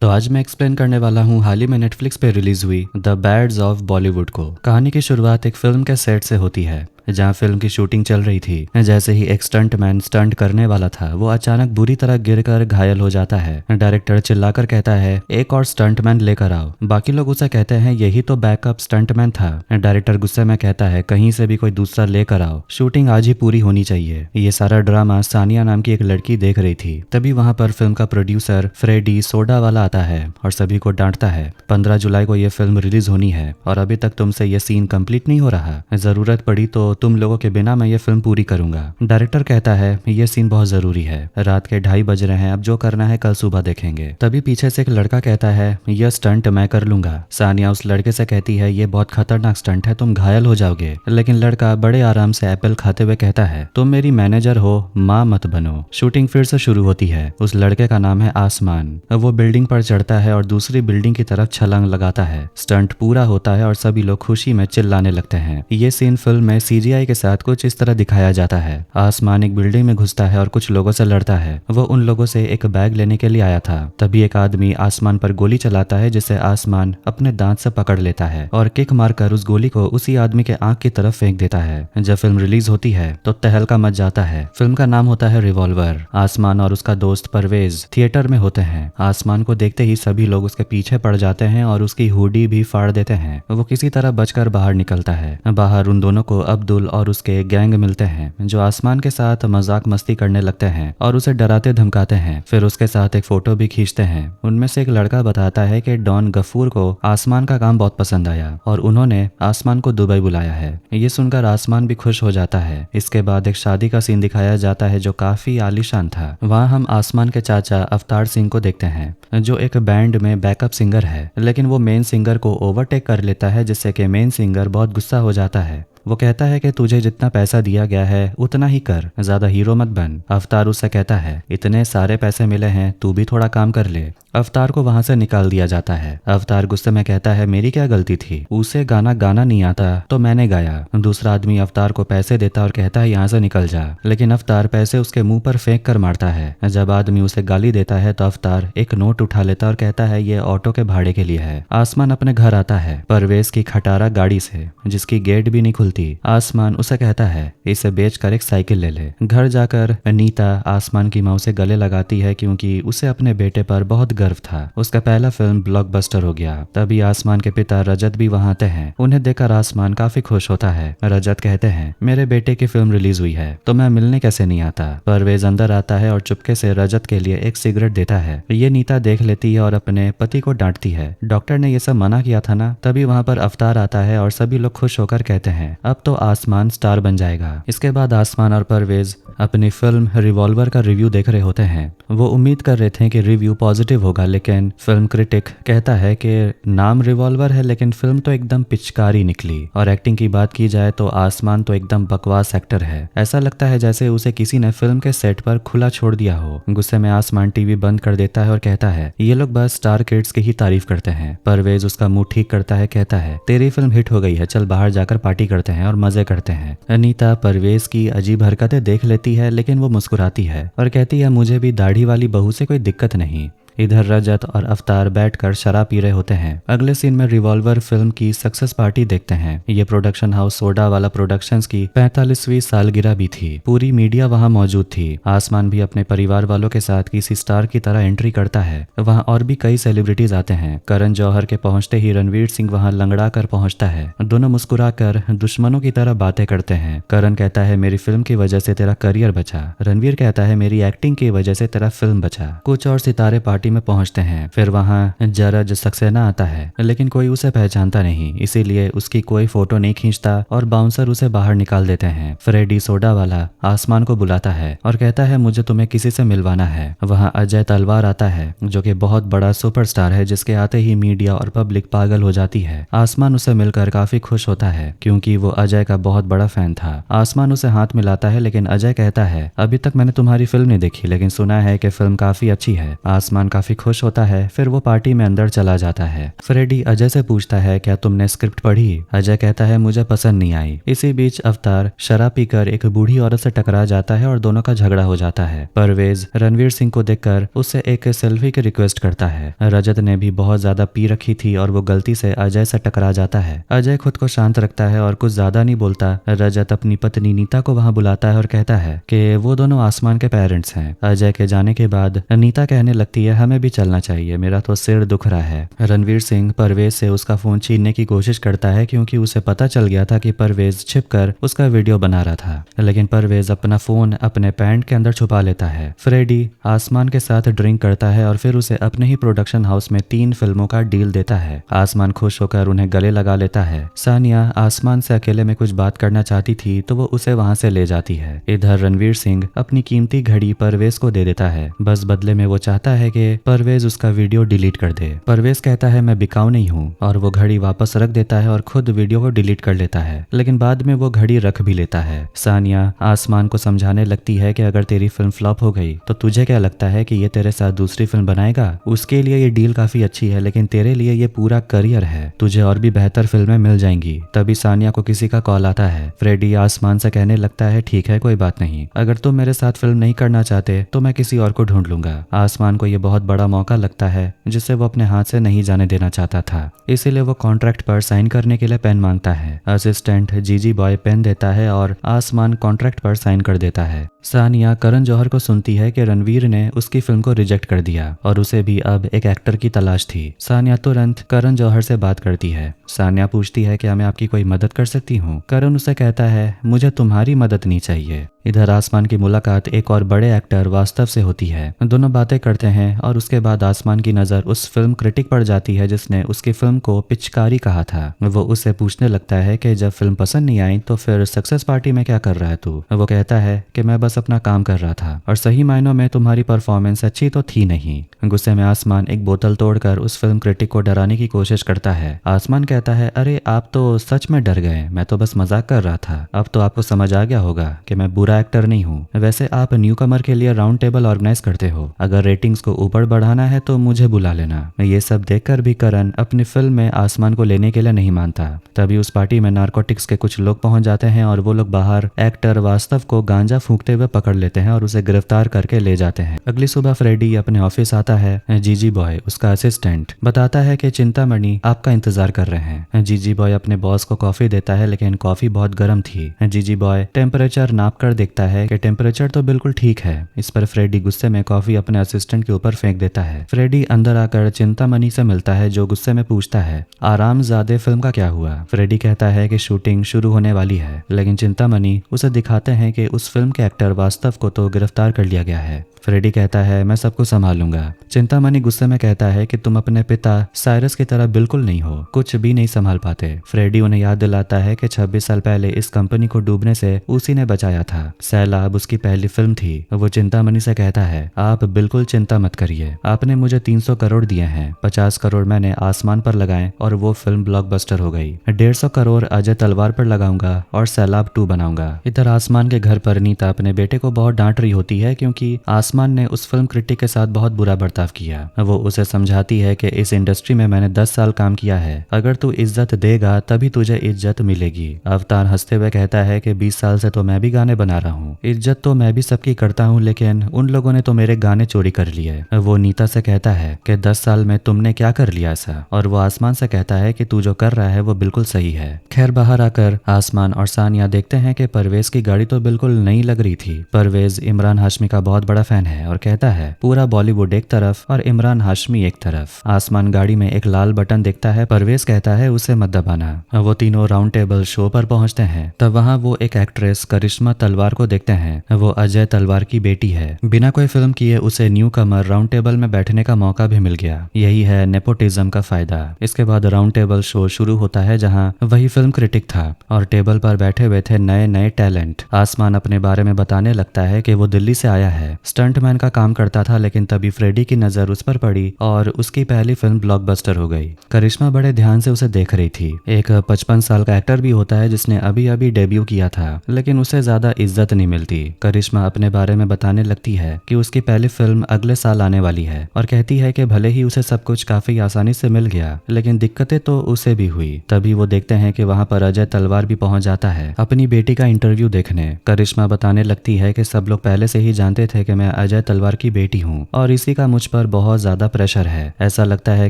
तो आज मैं एक्सप्लेन करने वाला हूँ हाल ही में नेटफ्लिक्स पे रिलीज हुई द बैड्स ऑफ बॉलीवुड को। कहानी की शुरुआत एक फिल्म के सेट से होती है जहाँ फिल्म की शूटिंग चल रही थी। जैसे ही एक स्टंटमैन स्टंट करने वाला था वो अचानक बुरी तरह गिरकर घायल हो जाता है। डायरेक्टर चिल्लाकर कहता है एक और स्टंटमैन लेकर आओ। बाकी लोग उसे कहते हैं यही तो बैकअप स्टंटमैन था। डायरेक्टर गुस्से में कहता है कहीं से भी कोई दूसरा लेकर आओ, शूटिंग आज ही पूरी होनी चाहिए। ये सारा ड्रामा सानिया नाम की एक लड़की देख रही थी। तभी वहां पर फिल्म का प्रोड्यूसर फ्रेडी सोडा वाला आता है और सभी को डांटता है 15 जुलाई को ये फिल्म रिलीज होनी है और अभी तक तुमसे ये सीन कंप्लीट नहीं हो रहा। जरूरत पड़ी तो तुम लोगों के बिना मैं ये फिल्म पूरी करूंगा। डायरेक्टर कहता है ये सीन बहुत जरूरी है, रात के 2:30 बज रहे हैं, अब जो करना है कल सुबह देखेंगे। तभी पीछे से एक लड़का कहता है यह स्टंट मैं कर लूंगा। सानिया उस लड़के से कहती है ये बहुत खतरनाक स्टंट है, तुम घायल हो जाओगे। लेकिन लड़का बड़े आराम से एप्पल खाते हुए कहता है तुम मेरी मैनेजर हो, माँ मत बनो। शूटिंग फिर से शुरू होती है। उस लड़के का नाम है आसमान। वो बिल्डिंग पर चढ़ता है और दूसरी बिल्डिंग की तरफ छलांग लगाता है। स्टंट पूरा होता है और सभी लोग खुशी में चिल्लाने लगते हैं। ये सीन फिल्म में सीजीआई के साथ कुछ इस तरह दिखाया जाता है। आसमान एक बिल्डिंग में घुसता है और कुछ लोगों से लड़ता है। वो उन लोगों से एक बैग लेने के लिए आया था। तभी एक आदमी आसमान पर गोली चलाता है जिसे आसमान अपने दांत से पकड़ लेता है और किक मारकर उस गोली को उसी आदमी के आंख की तरफ फेंक देता है। जब फिल्म रिलीज होती है तो तहलका मच जाता है। फिल्म का नाम होता है रिवॉल्वर। आसमान और उसका दोस्त परवेज थिएटर में होते हैं। आसमान को देखते ही सभी लोग उसके पीछे पड़ जाते हैं और उसकी हुडी भी फाड़ देते हैं। वो किसी तरह बचकर बाहर निकलता है। बाहर उन दोनों को अब्दुल और उसके गैंग मिलते हैं जो आसमान के साथ मजाक मस्ती करने लगते हैं और उसे डराते धमकाते हैं। फिर उसके साथ एक फोटो भी खींचते हैं। उनमें से एक लड़का बताता है कि डॉन गफूर को आसमान का काम बहुत पसंद आया और उन्होंने आसमान को दुबई बुलाया है। ये सुनकर आसमान भी खुश हो जाता है। इसके बाद एक शादी का सीन दिखाया जाता है जो काफी आलीशान था। वहाँ हम आसमान के चाचा अवतार सिंह को देखते हैं जो एक बैंड में बैकअप सिंगर है, लेकिन वो मेन सिंगर को ओवरटेक कर लेता है जिससे कि मेन सिंगर बहुत गुस्सा हो जाता है। वो कहता है कि तुझे जितना पैसा दिया गया है उतना ही कर, ज्यादा हीरो मत बन। अवतार उससे कहता है इतने सारे पैसे मिले हैं, तू भी थोड़ा काम कर ले। अवतार को वहां से निकाल दिया जाता है। अवतार गुस्से में कहता है मेरी क्या गलती थी, उसे गाना नहीं आता तो मैंने गाया। दूसरा आदमी अवतार को पैसे देता और कहता है यहाँ से निकल जा, लेकिन अवतार पैसे उसके मुंह पर फेंक कर मारता है। जब आदमी उसे गाली देता है तो अवतार एक नोट उठा लेता और कहता है ये ऑटो के भाड़े के लिए है। आसमान अपने घर आता है परवेज की खटारा गाड़ी से जिसकी गेट भी नहीं खुलती। आसमान उसे कहता है इसे बेचकर एक साइकिल ले ले। घर जाकर अनीता आसमान की माँ उसे गले लगाती है क्योंकि उसे अपने बेटे पर बहुत गर्व था। उसका पहला फिल्म ब्लॉकबस्टर हो गया। तभी आसमान के पिता रजत भी वहां आते हैं। उन्हें देखकर आसमान काफी खुश होता है। रजत कहते हैं मेरे बेटे की फिल्म रिलीज हुई है तो मैं मिलने कैसे नहीं आता। परवेज अंदर आता है और चुपके से रजत के लिए एक सिगरेट देता है। ये नीता देख लेती है और अपने पति को डांटती है, डॉक्टर ने ये सब मना किया था ना। तभी वहां पर अवतार आता है और सभी लोग खुश होकर कहते हैं अब तो आसमान स्टार बन जाएगा। इसके बाद आसमान और परवेज अपनी फिल्म रिवॉल्वर का रिव्यू देख रहे होते हैं। वो उम्मीद कर रहे थे कि रिव्यू पॉजिटिव होगा, लेकिन फिल्म क्रिटिक कहता है कि नाम रिवॉल्वर है लेकिन फिल्म तो एकदम पिचकारी निकली। और एक्टिंग की बात की जाए तो आसमान तो एकदम बकवास एक्टर है। ऐसा लगता है जैसे उसे किसी ने फिल्म के सेट पर खुला छोड़ दिया हो। गुस्से में आसमान टीवी बंद कर देता है और कहता है ये लोग बस स्टार किड्स की ही तारीफ करते हैं। परवेज उसका मुंह ठीक करता है, कहता है तेरी फिल्म हिट हो गई है, चल बाहर जाकर पार्टी करते हैं और मजे करते हैं। अनीता परवेज की अजीब हरकतें देख लेती है लेकिन वो मुस्कुराती है और कहती है मुझे भी दाढ़ी वाली बहू से कोई दिक्कत नहीं। इधर रजत और अवतार बैठकर शराब पी रहे होते हैं। अगले सीन में रिवॉल्वर फिल्म की सक्सेस पार्टी देखते हैं। ये प्रोडक्शन हाउस सोडा वाला प्रोडक्शंस की 45वीं सालगिरह भी थी। पूरी मीडिया वहां मौजूद थी। आसमान भी अपने परिवार वालों के साथ किसी स्टार की तरह एंट्री करता है। वहां और भी कई सेलिब्रिटीज आते हैं। करण जौहर के पहुंचते ही रणवीर सिंह वहां लंगड़ा कर पहुंचता है। दोनों मुस्कुराकर दुश्मनों की तरह बातें करते हैं। करण कहता है मेरी फिल्म की वजह से तेरा करियर बचा। रणवीर कहता है मेरी एक्टिंग की वजह से तेरा फिल्म बचा। कुछ और सितारे पार्टी में पहुंचते हैं। फिर वहां जरज सक्सेना आता है लेकिन कोई उसे पहचानता नहीं, इसीलिए उसकी कोई फोटो नहीं खींचता और बाउंसर उसे बाहर निकाल देते हैं। फ्रेडी सोडा वाला आसमान को बुलाता है और कहता है मुझे तुम्हें किसी से मिलवाना है। वहां अजय तलवार आता है जो कि बहुत बड़ा सुपरस्टार है जिसके आते ही मीडिया और पब्लिक पागल हो जाती है। आसमान उसे मिलकर काफी खुश होता है क्योंकि वो अजय का बहुत बड़ा फैन था। आसमान उसे हाथ मिलाता है लेकिन अजय कहता है अभी तक मैंने तुम्हारी फिल्म नहीं देखी लेकिन सुना है कि फिल्म काफी अच्छी है। आसमान काफी खुश होता है। फिर वो पार्टी में अंदर चला जाता है। फ्रेडी अजय से पूछता है क्या तुमने स्क्रिप्ट पढ़ी? अजय कहता है मुझे पसंद नहीं आई। इसी बीच अवतार शराब पीकर एक बूढ़ी औरत से टकरा जाता है और दोनों का झगड़ा हो जाता है। परवेज रणवीर सिंह को देखकर उससे एक सेल्फी की रिक्वेस्ट करता है। रजत ने भी बहुत ज्यादा पी रखी थी और वो गलती से अजय से टकरा जाता है। अजय खुद को शांत रखता है और कुछ ज्यादा नहीं बोलता। रजत अपनी पत्नी नीता को वहां बुलाता है और कहता है कि वो दोनों आसमान के पेरेंट्स हैं। अजय के जाने के बाद नीता कहने लगती है हमें भी चलना चाहिए, मेरा तो सिर दुख रहा है। रणवीर सिंह परवेज से उसका फोन छीनने की कोशिश करता है क्योंकि उसे पता चल गया था कि परवेज छिपकर उसका वीडियो बना रहा था, लेकिन परवेज अपना फोन अपने पैंट के अंदर छुपा लेता है। फ्रेडी आसमान के साथ ड्रिंक करता है और फिर उसे अपने ही प्रोडक्शन हाउस में 3 फिल्मों का डील देता है। आसमान खुश होकर उन्हें गले लगा लेता है। सानिया आसमान से अकेले में कुछ बात करना चाहती थी तो वो उसे वहां से ले जाती है। इधर रणवीर सिंह अपनी कीमती घड़ी परवेज को दे देता है। बस बदले में वो चाहता है कि परवेज उसका वीडियो डिलीट कर दे। परवेज कहता है मैं बिकाऊ नहीं हूँ और वो घड़ी वापस रख देता है और खुद वीडियो को डिलीट कर लेता है, लेकिन बाद में वो घड़ी रख भी लेता है। सानिया आसमान को समझाने लगती है कि अगर तेरी फिल्म फ्लॉप हो गई तो तुझे क्या लगता है कि ये तेरे साथ दूसरी फिल्म बनाएगा? उसके लिए ये डील काफी अच्छी है, लेकिन तेरे लिए ये पूरा करियर है, तुझे और भी बेहतर फिल्में मिल जाएंगी। तभी सानिया को किसी का कॉल आता है। फ्रेडी आसमान से कहने लगता है ठीक है कोई बात नहीं, अगर तुम मेरे साथ फिल्म नहीं करना चाहते तो मैं किसी और को ढूंढ लूंगा। आसमान को ये बहुत बड़ा मौका लगता है जिसे वो अपने हाथ से नहीं जाने देना चाहता था, इसीलिए वो कॉन्ट्रैक्ट पर साइन करने के लिए पेन मांगता है। असिस्टेंट जीजी बॉय पेन देता है और आसमान कॉन्ट्रैक्ट पर साइन कर देता है। सानिया करण जौहर को सुनती है कि रणवीर ने उसकी फिल्म को रिजेक्ट कर दिया और उसे भी अब एक एक्टर की तलाश थी। सानिया तुरंत करण जौहर से बात करती है। सानिया पूछती है क्या मैं आपकी कोई मदद कर सकती हूँ? करण उसे कहता है मुझे तुम्हारी मदद नहीं चाहिए। इधर आसमान की मुलाकात एक और बड़े एक्टर वास्तव से होती है। दोनों बातें करते हैं और उसके बाद आसमान की नजर उस फिल्म क्रिटिक पर जाती है जिसने उसकी फिल्म को पिचकारी कहा था। वो उससे पूछने लगता है कि जब फिल्म पसंद नहीं आई तो फिर सक्सेस पार्टी में क्या कर रहा है तू? वो कहता है कि मैं बस अपना काम कर रहा था और सही मायनों में तुम्हारी परफॉर्मेंस अच्छी तो थी नहीं। गुस्से में आसमान एक बोतल तोड़कर उस फिल्म क्रिटिक को डराने की कोशिश करता है। आसमान कहता है अरे आप तो सच में डर गए, मैं तो बस मजाक कर रहा था। अब तो आपको समझ आ गया होगा कि मैं बुरा एक्टर नहीं हूँ। वैसे आप न्यू कमर के लिए राउंड टेबल ऑर्गेनाइज करते हो, अगर रेटिंग्स को ऊपर बढ़ाना है तो मुझे बुला लेना। ये सब देखकर भी करण अपनी फिल्म में आसमान को लेने के लिए नहीं मानता। तभी उस पार्टी में नारकोटिक्स के कुछ लोग पहुंच जाते हैं और वो लोग बाहर एक्टर वास्तव को गांजा फूंकते हुए पकड़ लेते हैं और उसे गिरफ्तार करके ले जाते हैं। अगली सुबह फ्रेडी अपने ऑफिस आता है। जीजी बॉय उसका असिस्टेंट बताता है कि चिंतामणि आपका इंतजार कर रहे हैं। जीजी बॉय अपने बॉस को कॉफी देता है, लेकिन कॉफी बहुत गर्म थी। जीजी बॉय टेम्परेचर नाप कर देखता है कि टेम्परेचर तो बिल्कुल ठीक है। इस पर फ्रेडी गुस्से में कॉफी अपने असिस्टेंट के ऊपर फेंक देता है। फ्रेडी अंदर आकर चिंतामणि से मिलता है जो गुस्से में पूछता है आरामजादे फिल्म का क्या हुआ? फ्रेडी कहता है कि शूटिंग शुरू होने वाली है, लेकिन चिंतामणि उसे दिखाते हैं कि उस फिल्म के एक्टर वास्तव को तो गिरफ्तार कर लिया गया है। फ्रेडी कहता है मैं सबको संभालूंगा। चिंतामणि गुस्से में कहता है कि तुम अपने पिता साइरस की तरह बिल्कुल नहीं हो, कुछ भी नहीं संभाल पाते। फ्रेडी उन्हें याद दिलाता है कि 26 साल पहले इस कंपनी को डूबने से उसी ने बचाया था। सैलाब उसकी पहली फिल्म थी। वो चिंतामणि से कहता है आप बिल्कुल चिंता मत करिए, आपने मुझे 300 करोड़ दिए हैं, 50 करोड़ मैंने आसमान पर लगाए और वो फिल्म ब्लॉकबस्टर हो गई। 150 करोड़ अजय तलवार पर लगाऊंगा और सैलाब 2 बनाऊंगा। इधर आसमान के घर पर नीता अपने बेटे को बहुत डांट रही होती है क्योंकि आसमान ने उस फिल्म क्रिटिक के साथ बहुत बुरा बर्ताव किया। वो उसे समझाती है कि इस इंडस्ट्री में मैंने 10 साल काम किया है, अगर तू इज्जत देगा तभी तुझे इज्जत मिलेगी। अवतार हंसते हुए कहता है कि 20 साल से तो मैं भी गाने बना रहा हूँ, इज्जत तो मैं भी सबकी करता हूँ, लेकिन उन लोगों ने तो मेरे गाने चोरी कर लिए। वो नीता से कहता है कि 10 साल में तुमने क्या कर लिया ऐसा, और वो आसमान से कहता है कि तू जो कर रहा है वो बिल्कुल सही है। खैर बाहर आकर आसमान और सानिया देखते हैं कि परवेज की गाड़ी तो बिल्कुल नई लग रही थी। परवेज इमरान हाशमी का बहुत बड़ा फैन है और कहता है पूरा बॉलीवुड एक तरफ और इमरान हाशमी एक तरफ। आसमान गाड़ी में एक लाल बटन देखता है। परवेज कहता है उसे मत दबाना। वो तीनों राउंड टेबल शो पर पहुंचते हैं। तब वहां वो एक एक्ट्रेस करिश्मा तलवार को देखते हैं। वो अजय तलवार की बेटी है। बिना कोई फिल्म किए उसे न्यू कमर राउंड टेबल में बैठने का मौका भी मिल गया। यही है नेपोटिज्म का फायदा। इसके बाद राउंड टेबल शो शुरू होता है जहाँ वही फिल्म क्रिटिक था और टेबल पर बैठे हुए थे नए नए टैलेंट। आसमान अपने बारे में बताने लगता है कि वो दिल्ली से आया है, स्टंटमैन का काम करता था, लेकिन तभी फ्रेडी की नजर उस पर पड़ी और उसकी पहली फिल्म ब्लॉकबस्टर हो गई। करिश्मा बड़े ध्यान से उसे देख रही थी। एक 55 साल का एक्टर भी होता है जिसने अभी अभी डेब्यू किया था, लेकिन उसे ज्यादा इज्जत नहीं मिलती। करिश्मा अपने बारे में बताने लगती है कि उसकी पहली फिल्म अगले साल आने आने वाली है और कहती है कि भले ही उसे सब कुछ काफी आसानी से मिल गया लेकिन दिक्कतें तो उसे भी हुई। तभी वो देखते हैं कि वहाँ पर अजय तलवार भी पहुंच जाता है अपनी बेटी का इंटरव्यू देखने। करिश्मा बताने लगती है कि सब लोग पहले से ही जानते थे कि मैं अजय तलवार की बेटी हूँ और इसी का मुझ पर बहुत ज्यादा प्रेशर है। ऐसा लगता है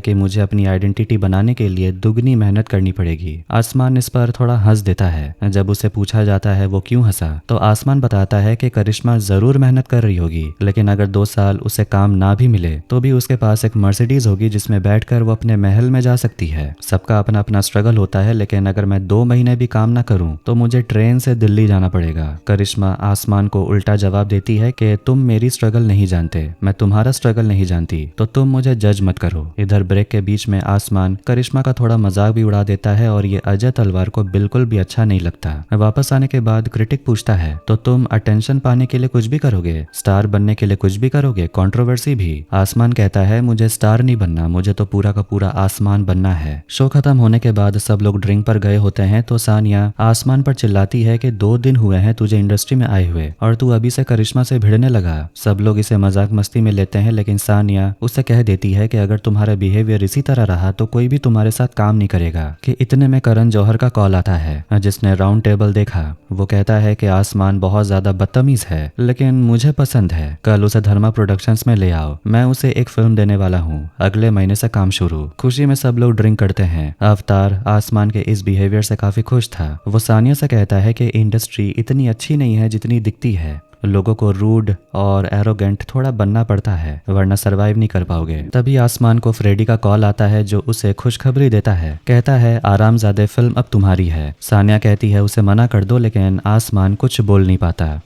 कि मुझे अपनी आइडेंटिटी बनाने के लिए दुगनी मेहनत करनी पड़ेगी। आसमान इस पर थोड़ा हंस देता है। जब उसे पूछा जाता है वो क्यों हंसा तो आसमान बताता है कि करिश्मा जरूर मेहनत कर रही होगी लेकिन अगर 2 साल उसे काम ना भी मिले तो भी उसके पास एक मर्सिडीज होगी जिसमें बैठकर वो अपने महल में जा सकती है। सबका अपना अपना स्ट्रगल होता है लेकिन अगर मैं 2 महीने भी काम ना करूं तो मुझे ट्रेन से दिल्ली जाना पड़ेगा। करिश्मा आसमान को उल्टा जवाब देती है कि तुम मेरी स्ट्रगल नहीं जानते, मैं तुम्हारा स्ट्रगल नहीं जानती, तो तुम मुझे जज मत करो। इधर ब्रेक के बीच में आसमान करिश्मा का थोड़ा मजाक भी उड़ा देता है और ये अजय तलवार को बिल्कुल भी अच्छा नहीं लगता। वापस आने के बाद क्रिटिक पूछता है तो तुम अटेंशन पाने के लिए कुछ भी करोगे, स्टार बनने के लिए कुछ भी करोगे, कंट्रोवर्सी भी। आसमान कहता है मुझे स्टार नहीं बनना, मुझे तो पूरा का पूरा आसमान बनना है। शो खत्म होने के बाद सब लोग ड्रिंक पर गए होते हैं तो सानिया आसमान पर चिल्लाती है कि 2 दिन हुए हैं तुझे इंडस्ट्री में आए हुए और तू अभी से करिश्मा से भिड़ने लगा। सब लोग इसे मजाक मस्ती में लेते हैं लेकिन सानिया उससे कह देती है कि अगर तुम्हारा बिहेवियर इसी तरह रहा तो कोई भी तुम्हारे साथ काम नहीं करेगा। कि इतने में करण जौहर का कॉल आता है जिसने राउंड टेबल देखा। वो कहता है कि आसमान बहुत ज्यादा बदतमीज है लेकिन मुझे पसंद है, कल उसे धर्मा प्रोडक्शंस में ले आओ, मैं उसे एक फिल्म देने वाला हूँ, अगले महीने से काम शुरू। खुशी में सब लोग ड्रिंक करते हैं। अवतार आसमान के इस बिहेवियर से काफी खुश था। वो सानिया से कहता है कि इंडस्ट्री इतनी अच्छी नहीं है जितनी दिखती है, लोगों को रूड और एरोगेंट थोड़ा बनना पड़ता है वरना सरवाइव नहीं कर पाओगे। तभी आसमान को फ्रेडी का कॉल आता है जो उसे खुशखबरी देता है। कहता है आरामजादे फिल्म अब तुम्हारी है। सानिया कहती है उसे मना कर दो लेकिन आसमान कुछ बोल नहीं पाता।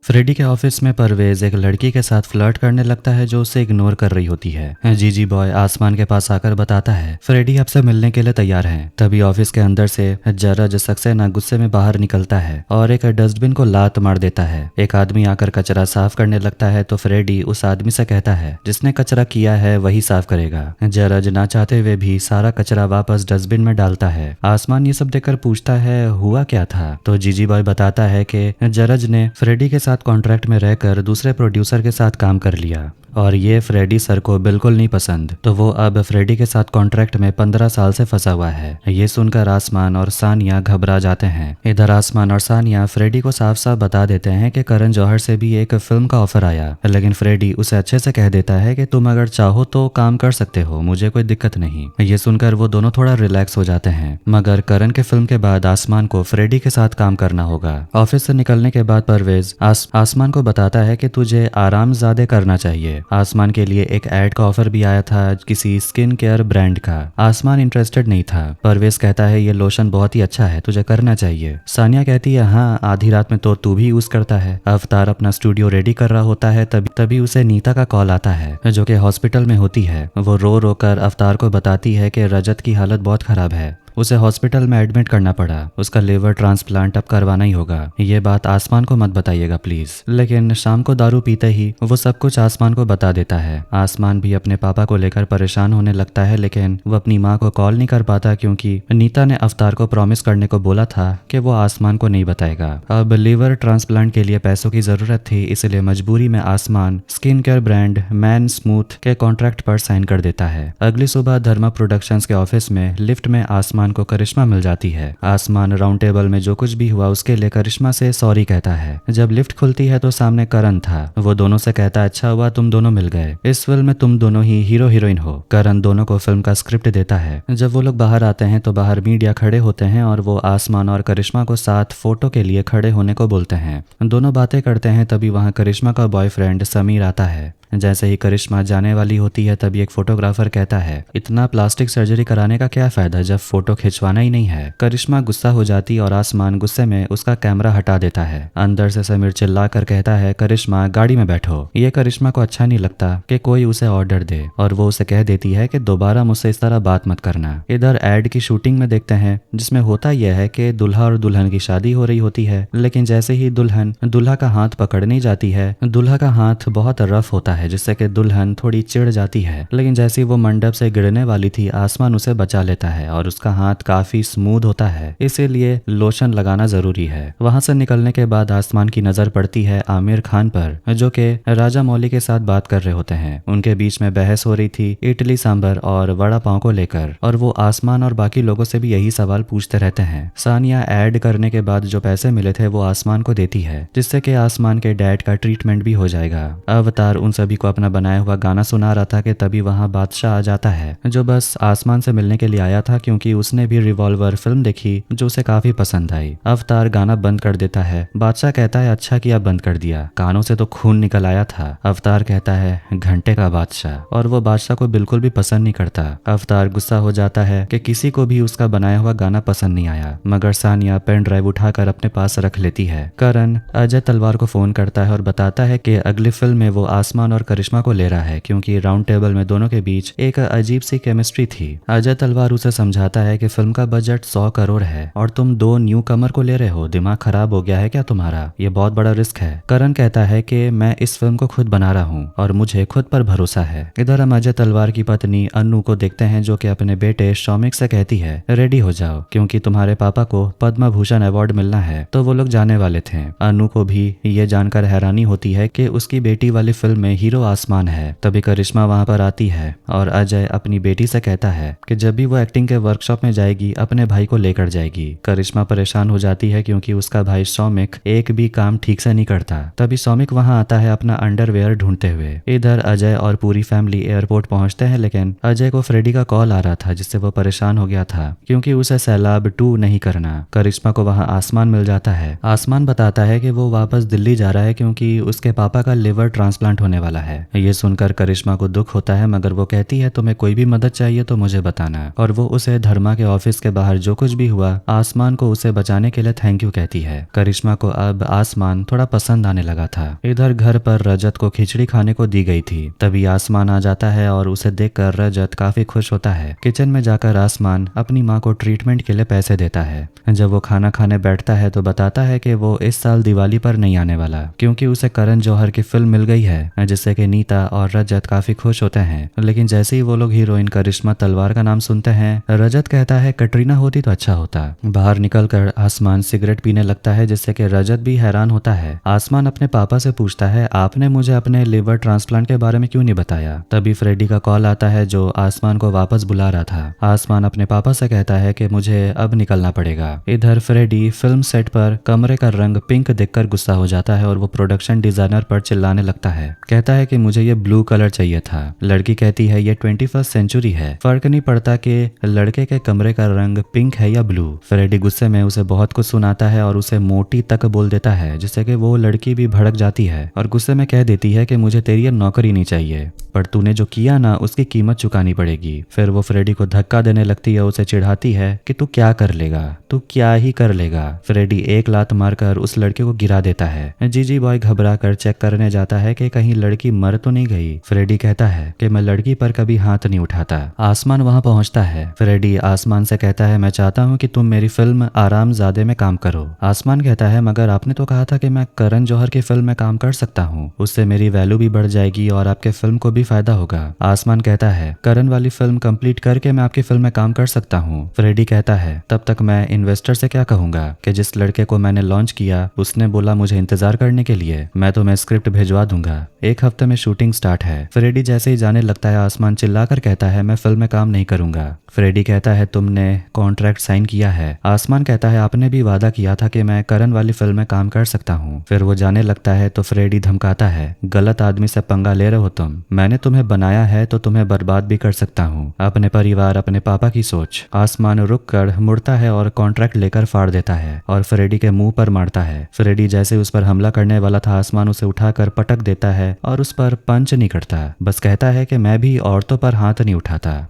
फ्रेडी के ऑफिस में परवेज एक लड़की के साथ फ्लर्ट करने लगता है जो उसे इग्नोर कर रही होती है। जीजी बॉय आसमान के पास आकर बताता है फ्रेडी आपसे मिलने के लिए तैयार है। तभी ऑफिस के अंदर से जरज सक्सेना गुस्से में बाहर निकलता है और एक डस्टबिन को लात मार देता है। एक आदमी आकर कचरा साफ करने लगता है तो फ्रेडी उस आदमी से कहता है जिसने कचरा किया है वही साफ करेगा। जरज ना चाहते हुए भी सारा कचरा वापस डस्टबिन में डालता है। आसमान ये सब देखकर पूछता है हुआ क्या था तो जीजी बॉय बताता है कि जरज ने फ्रेडी के साथ कॉन्ट्रैक्ट में रहकर दूसरे प्रोड्यूसर के साथ काम कर लिया और ये फ्रेडी सर को बिल्कुल नहीं पसंद, तो वो अब फ्रेडी के साथ कॉन्ट्रैक्ट में 15 साल से फंसा हुआ है। ये सुनकर आसमान और सानिया घबरा जाते हैं। इधर आसमान और सानिया फ्रेडी को साफ साफ बता देते हैं कि करण जौहर से भी एक फिल्म का ऑफर आया, लेकिन फ्रेडी उसे अच्छे से कह देता है कि तुम अगर चाहो तो काम कर सकते हो, मुझे कोई दिक्कत नहीं। ये सुनकर वो दोनों थोड़ा रिलैक्स हो जाते हैं, मगर करण के फिल्म के बाद आसमान को फ्रेडी के साथ काम करना होगा। ऑफिस से निकलने के बाद परवेज आसमान को बताता है कि तुझे आरामजादे करना चाहिए। आसमान के लिए एक एड का ऑफर भी आया था किसी स्किन केयर ब्रांड का। आसमान इंटरेस्टेड नहीं था। परवेज कहता है ये लोशन बहुत ही अच्छा है, तुझे करना चाहिए। सानिया कहती है हाँ, आधी रात में तो तू भी यूज करता है। अवतार अपना स्टूडियो रेडी कर रहा होता है तभी उसे नीता का कॉल आता है जो कि हॉस्पिटल में होती है। वो रो रो कर अवतार को बताती है कि रजत की हालत बहुत खराब है, उसे हॉस्पिटल में एडमिट करना पड़ा, उसका लिवर ट्रांसप्लांट अब करवाना ही होगा। ये बात आसमान को मत बताइएगा प्लीज। लेकिन शाम को दारू पीते ही वो सब कुछ आसमान को बता देता है। आसमान भी अपने पापा को लेकर परेशान होने लगता है लेकिन वो अपनी माँ को कॉल नहीं कर पाता क्योंकि नीता ने अवतार को प्रॉमिस करने को बोला था कि वो आसमान को नहीं बताएगा। अब लिवर ट्रांसप्लांट के लिए पैसों की जरूरत थी, इसलिए मजबूरी में आसमान skin care brand man smooth के कॉन्ट्रैक्ट पर साइन कर देता है। अगली सुबह धर्मा प्रोडक्शंस के ऑफिस में लिफ्ट में आसमान को करिश्मा मिल जाती है। आसमान राउंड टेबल में जो कुछ भी हुआ उसके लिए करिश्मा से सॉरी कहता है। जब लिफ्ट खुलती है तो सामने करण था। वो दोनों से कहता है अच्छा हुआ तुम दोनों मिल गए, इस फिल्म में तुम दोनों ही हीरो हीरोइन हो। करण दोनों को फिल्म का स्क्रिप्ट देता है। जब वो लोग बाहर आते हैं तो बाहर मीडिया खड़े होते हैं और वो आसमान और करिश्मा को साथ फोटो के लिए खड़े होने को बोलते हैं। दोनों बातें करते हैं तभी वहाँ करिश्मा का बॉयफ्रेंड समीर आता है। जैसे ही करिश्मा जाने वाली होती है तभी एक फोटोग्राफर कहता है इतना प्लास्टिक सर्जरी कराने का क्या फायदा जब फोटो खिंचवाना ही नहीं है। करिश्मा गुस्सा हो जाती और आसमान गुस्से में उसका कैमरा हटा देता है। अंदर से समीर चिल्ला कर कहता है करिश्मा गाड़ी में बैठो। ये करिश्मा को अच्छा नहीं लगता कि कोई उसे ऑर्डर दे और वो उसे कह देती है कि दोबारा मुझसे इस तरह बात मत करना। इधर एड की शूटिंग में देखते हैं जिसमें होता यह है कि दुल्हा और दुल्हन की शादी हो रही होती है, लेकिन जैसे ही दुल्हन दूल्हा का हाथ पकड़ने जाती है, दूल्हा का हाथ बहुत रफ होता है है जिससे कि दुल्हन थोड़ी चिढ़ जाती है, लेकिन जैसे ही वो मंडप से गिरने वाली थी आसमान उसे बचा लेता है और उसका हाथ काफी स्मूथ होता है, इसीलिए लोशन लगाना जरूरी है। वहां से निकलने के बाद आसमान की नजर पड़ती है आमिर खान पर, जो कि राजा मौली के साथ बात कर रहे होते हैं। उनके बीच में बहस हो रही थी इडली सांभर और वड़ा पाव को लेकर, और वो आसमान और बाकी लोगों से भी यही सवाल पूछते रहते हैं। सानिया ऐड करने के बाद जो पैसे मिले थे वो आसमान को देती है, जिससे कि आसमान के डैड का ट्रीटमेंट भी हो जाएगा। अवतार उन सभी को अपना बनाया हुआ गाना सुना रहा था कि तभी वहां बादशाह आ जाता है, जो बस आसमान से मिलने के लिए आया था क्योंकि उसने भी रिवॉल्वर फिल्म देखी जो उसे काफी पसंद आई। अवतार गाना बंद कर देता है। बादशाह कहता है अच्छा किया बंद कर दिया, कानों से तो खून निकल आया था। अवतार कहता है घंटे का बादशाह, और वो बादशाह को बिल्कुल भी पसंद नहीं करता। अवतार गुस्सा हो जाता है कि किसी को भी उसका बनाया हुआ गाना पसंद नहीं आया, मगर सानिया पेन ड्राइव उठाकर अपने पास रख लेती है। करण अजय तलवार को फोन करता है और बताता है कि अगली फिल्म में वो आसमान और करिश्मा को ले रहा है क्योंकि राउंड टेबल में दोनों के बीच एक अजीब सी केमिस्ट्री थी। अजय तलवार उसे समझाता है कि फिल्म का बजट 100 करोड़ है और तुम 2 न्यू कमर को ले रहे हो, दिमाग खराब हो गया है क्या तुम्हारा? ये बहुत बड़ा रिस्क है। करण कहता है कि मैं इस फिल्म को खुद बना रहा हूँ और मुझे खुद पर भरोसा है। इधर हम अजय तलवार की पत्नी अन्नू को देखते हैं जो कि अपने बेटे शौमिक से कहती है रेडी हो जाओ क्योंकि तुम्हारे पापा को पद्म भूषण अवार्ड मिलना है। तो वो लोग जाने वाले थे। अन्नू को भी ये जानकर हैरानी होती है कि उसकी बेटी वाली फिल्म में हीरो आसमान है। तभी करिश्मा वहां पर आती है और अजय अपनी बेटी से कहता है कि जब भी वो एक्टिंग के वर्कशॉप में जाएगी अपने भाई को लेकर जाएगी। करिश्मा परेशान हो जाती है क्योंकि उसका भाई शौमिक एक भी काम ठीक से नहीं करता। तभी शौमिक वहां आता है अपना अंडरवेयर ढूंढते हुए। इधर अजय और पूरी फैमिली एयरपोर्ट पहुंचते हैं, लेकिन अजय को फ्रेडी का कॉल आ रहा था जिससे वो परेशान हो गया था क्योंकि उसे सैलाब 2 नहीं करना। करिश्मा को वहां आसमान मिल जाता है। आसमान बताता है कि वो वापस दिल्ली जा रहा है क्योंकि उसके पापा का लिवर ट्रांसप्लांट होने वाला है। ये सुनकर करिश्मा को दुख होता है, मगर वो कहती है तुम्हें कोई भी मदद चाहिए तो मुझे बताना, और वो उसे धर्मा के ऑफिस के बाहर जो कुछ भी हुआ आसमान को उसे बचाने के लिए थैंक यू कहती है। करिश्मा को अब आसमान थोड़ा पसंद आने लगा था। इधर घर पर रजत को खिचड़ी खाने को दी गई थी। तभी आसमान आ जाता है और उसे देखकर रजत काफी खुश होता है। किचन में जाकर आसमान अपनी माँ को ट्रीटमेंट के लिए पैसे देता है। जब वो खाना खाने बैठता है तो बताता है कि वो इस साल दिवाली पर नहीं आने वाला क्योंकि उसे करण जौहर की फिल्म मिल गई है, जिससे कि नीता और रजत काफी खुश होते हैं। लेकिन जैसे ही वो लोग हीरोइन करिश्मा तलवार का नाम सुनते हैं, रजत कहता है कटरीना होती तो अच्छा होता। बाहर निकलकर आसमान सिगरेट पीने लगता है जिससे कि रजत भी हैरान होता है। आसमान अपने पापा से पूछता है आपने मुझे अपने लिवर ट्रांसप्लांट के बारे में क्यों नहीं बताया। तभी फ्रेडी का कॉल आता है जो आसमान को वापस बुला रहा था। आसमान अपने पापा से कहता है कि मुझे अब निकलना पड़ेगा। इधर फ्रेडी फिल्म सेट पर कमरे का रंग पिंक देखकर गुस्सा हो जाता है और वो प्रोडक्शन डिजाइनर पर चिल्लाने लगता है। कहता है कि मुझे ये ब्लू कलर चाहिए था। लड़की कहती है ये 21वीं सेंचुरी है, फर्क नहीं पड़ता कि लड़के के कमरे का रंग पिंक है या ब्लू। फ्रेडी गुस्से में उसे बहुत कुछ सुनाता है और उसे मोटी तक बोल देता है जिससे कि वो लड़की भी भड़क जाती है और गुस्से में कह देती है कि मुझे तेरी नौकरी नहीं चाहिए, पर तूने जो किया ना उसकी कीमत चुकानी पड़ेगी। फिर वो फ्रेडी को धक्का देने लगती है, उसे चिढ़ाती है कि तू क्या कर लेगा, तू क्या ही कर लेगा। फ्रेडी एक लात मारकर उस लड़के को गिरा देता है। जीजी बॉय घबरा कर चेक करने जाता है कि कहीं लड़की मर तो नहीं गई। फ्रेडी कहता है कि मैं लड़की पर कभी हाथ नहीं उठाता। आसमान वहां पहुंचता है। फ्रेडी आसमान से कहता है मैं चाहता हूं कि तुम मेरी फिल्म आरामजादे में काम करो। आसमान कहता है मगर आपने तो कहा था कि मैं करण जौहर की फिल्म में काम कर सकता हूँ, उससे मेरी वैल्यू भी बढ़ जाएगी और आपके फिल्म को भी फायदा होगा। आसमान कहता है करण वाली फिल्म कंप्लीट करके मैं आपकी फिल्म में काम कर सकता हूँ। फ्रेडी कहता है तब तक मैं इन्वेस्टर से क्या कहूंगा कि जिस लड़के को मैंने लॉन्च किया उसने बोला मुझे इंतजार करने के लिए, मैं तो मैं स्क्रिप्ट भिजवा दूंगा, 1 हफ्ते में शूटिंग स्टार्ट है। फ्रेडी जैसे ही जाने लगता है आसमान चिल्लाकर कहता है मैं फिल्म में काम नहीं करूंगा। फ्रेडी कहता है तुमने कॉन्ट्रैक्ट साइन किया है। आसमान कहता है आपने भी वादा किया था कि मैं करण वाली फिल्म में काम कर सकता हूँ। फिर वो जाने लगता है तो फ्रेडी धमकाता है गलत आदमी से पंगा ले रहे हो तुम, मैंने तुम्हें बनाया है तो तुम्हें बर्बाद भी कर सकता हूँ। अपने परिवार अपने पापा की सोच। आसमान रुक कर मुड़ता है और कॉन्ट्रैक्ट लेकर फाड़ देता है और फ्रेडी के मुंह पर मारता है। फ्रेडी जैसे उस पर हमला करने वाला था आसमान उसे उठाकर पटक देता है और उस पर पंच नहीं करता, बस कहता है कि मैं भी औरतों पर हाथ नहीं उठाता।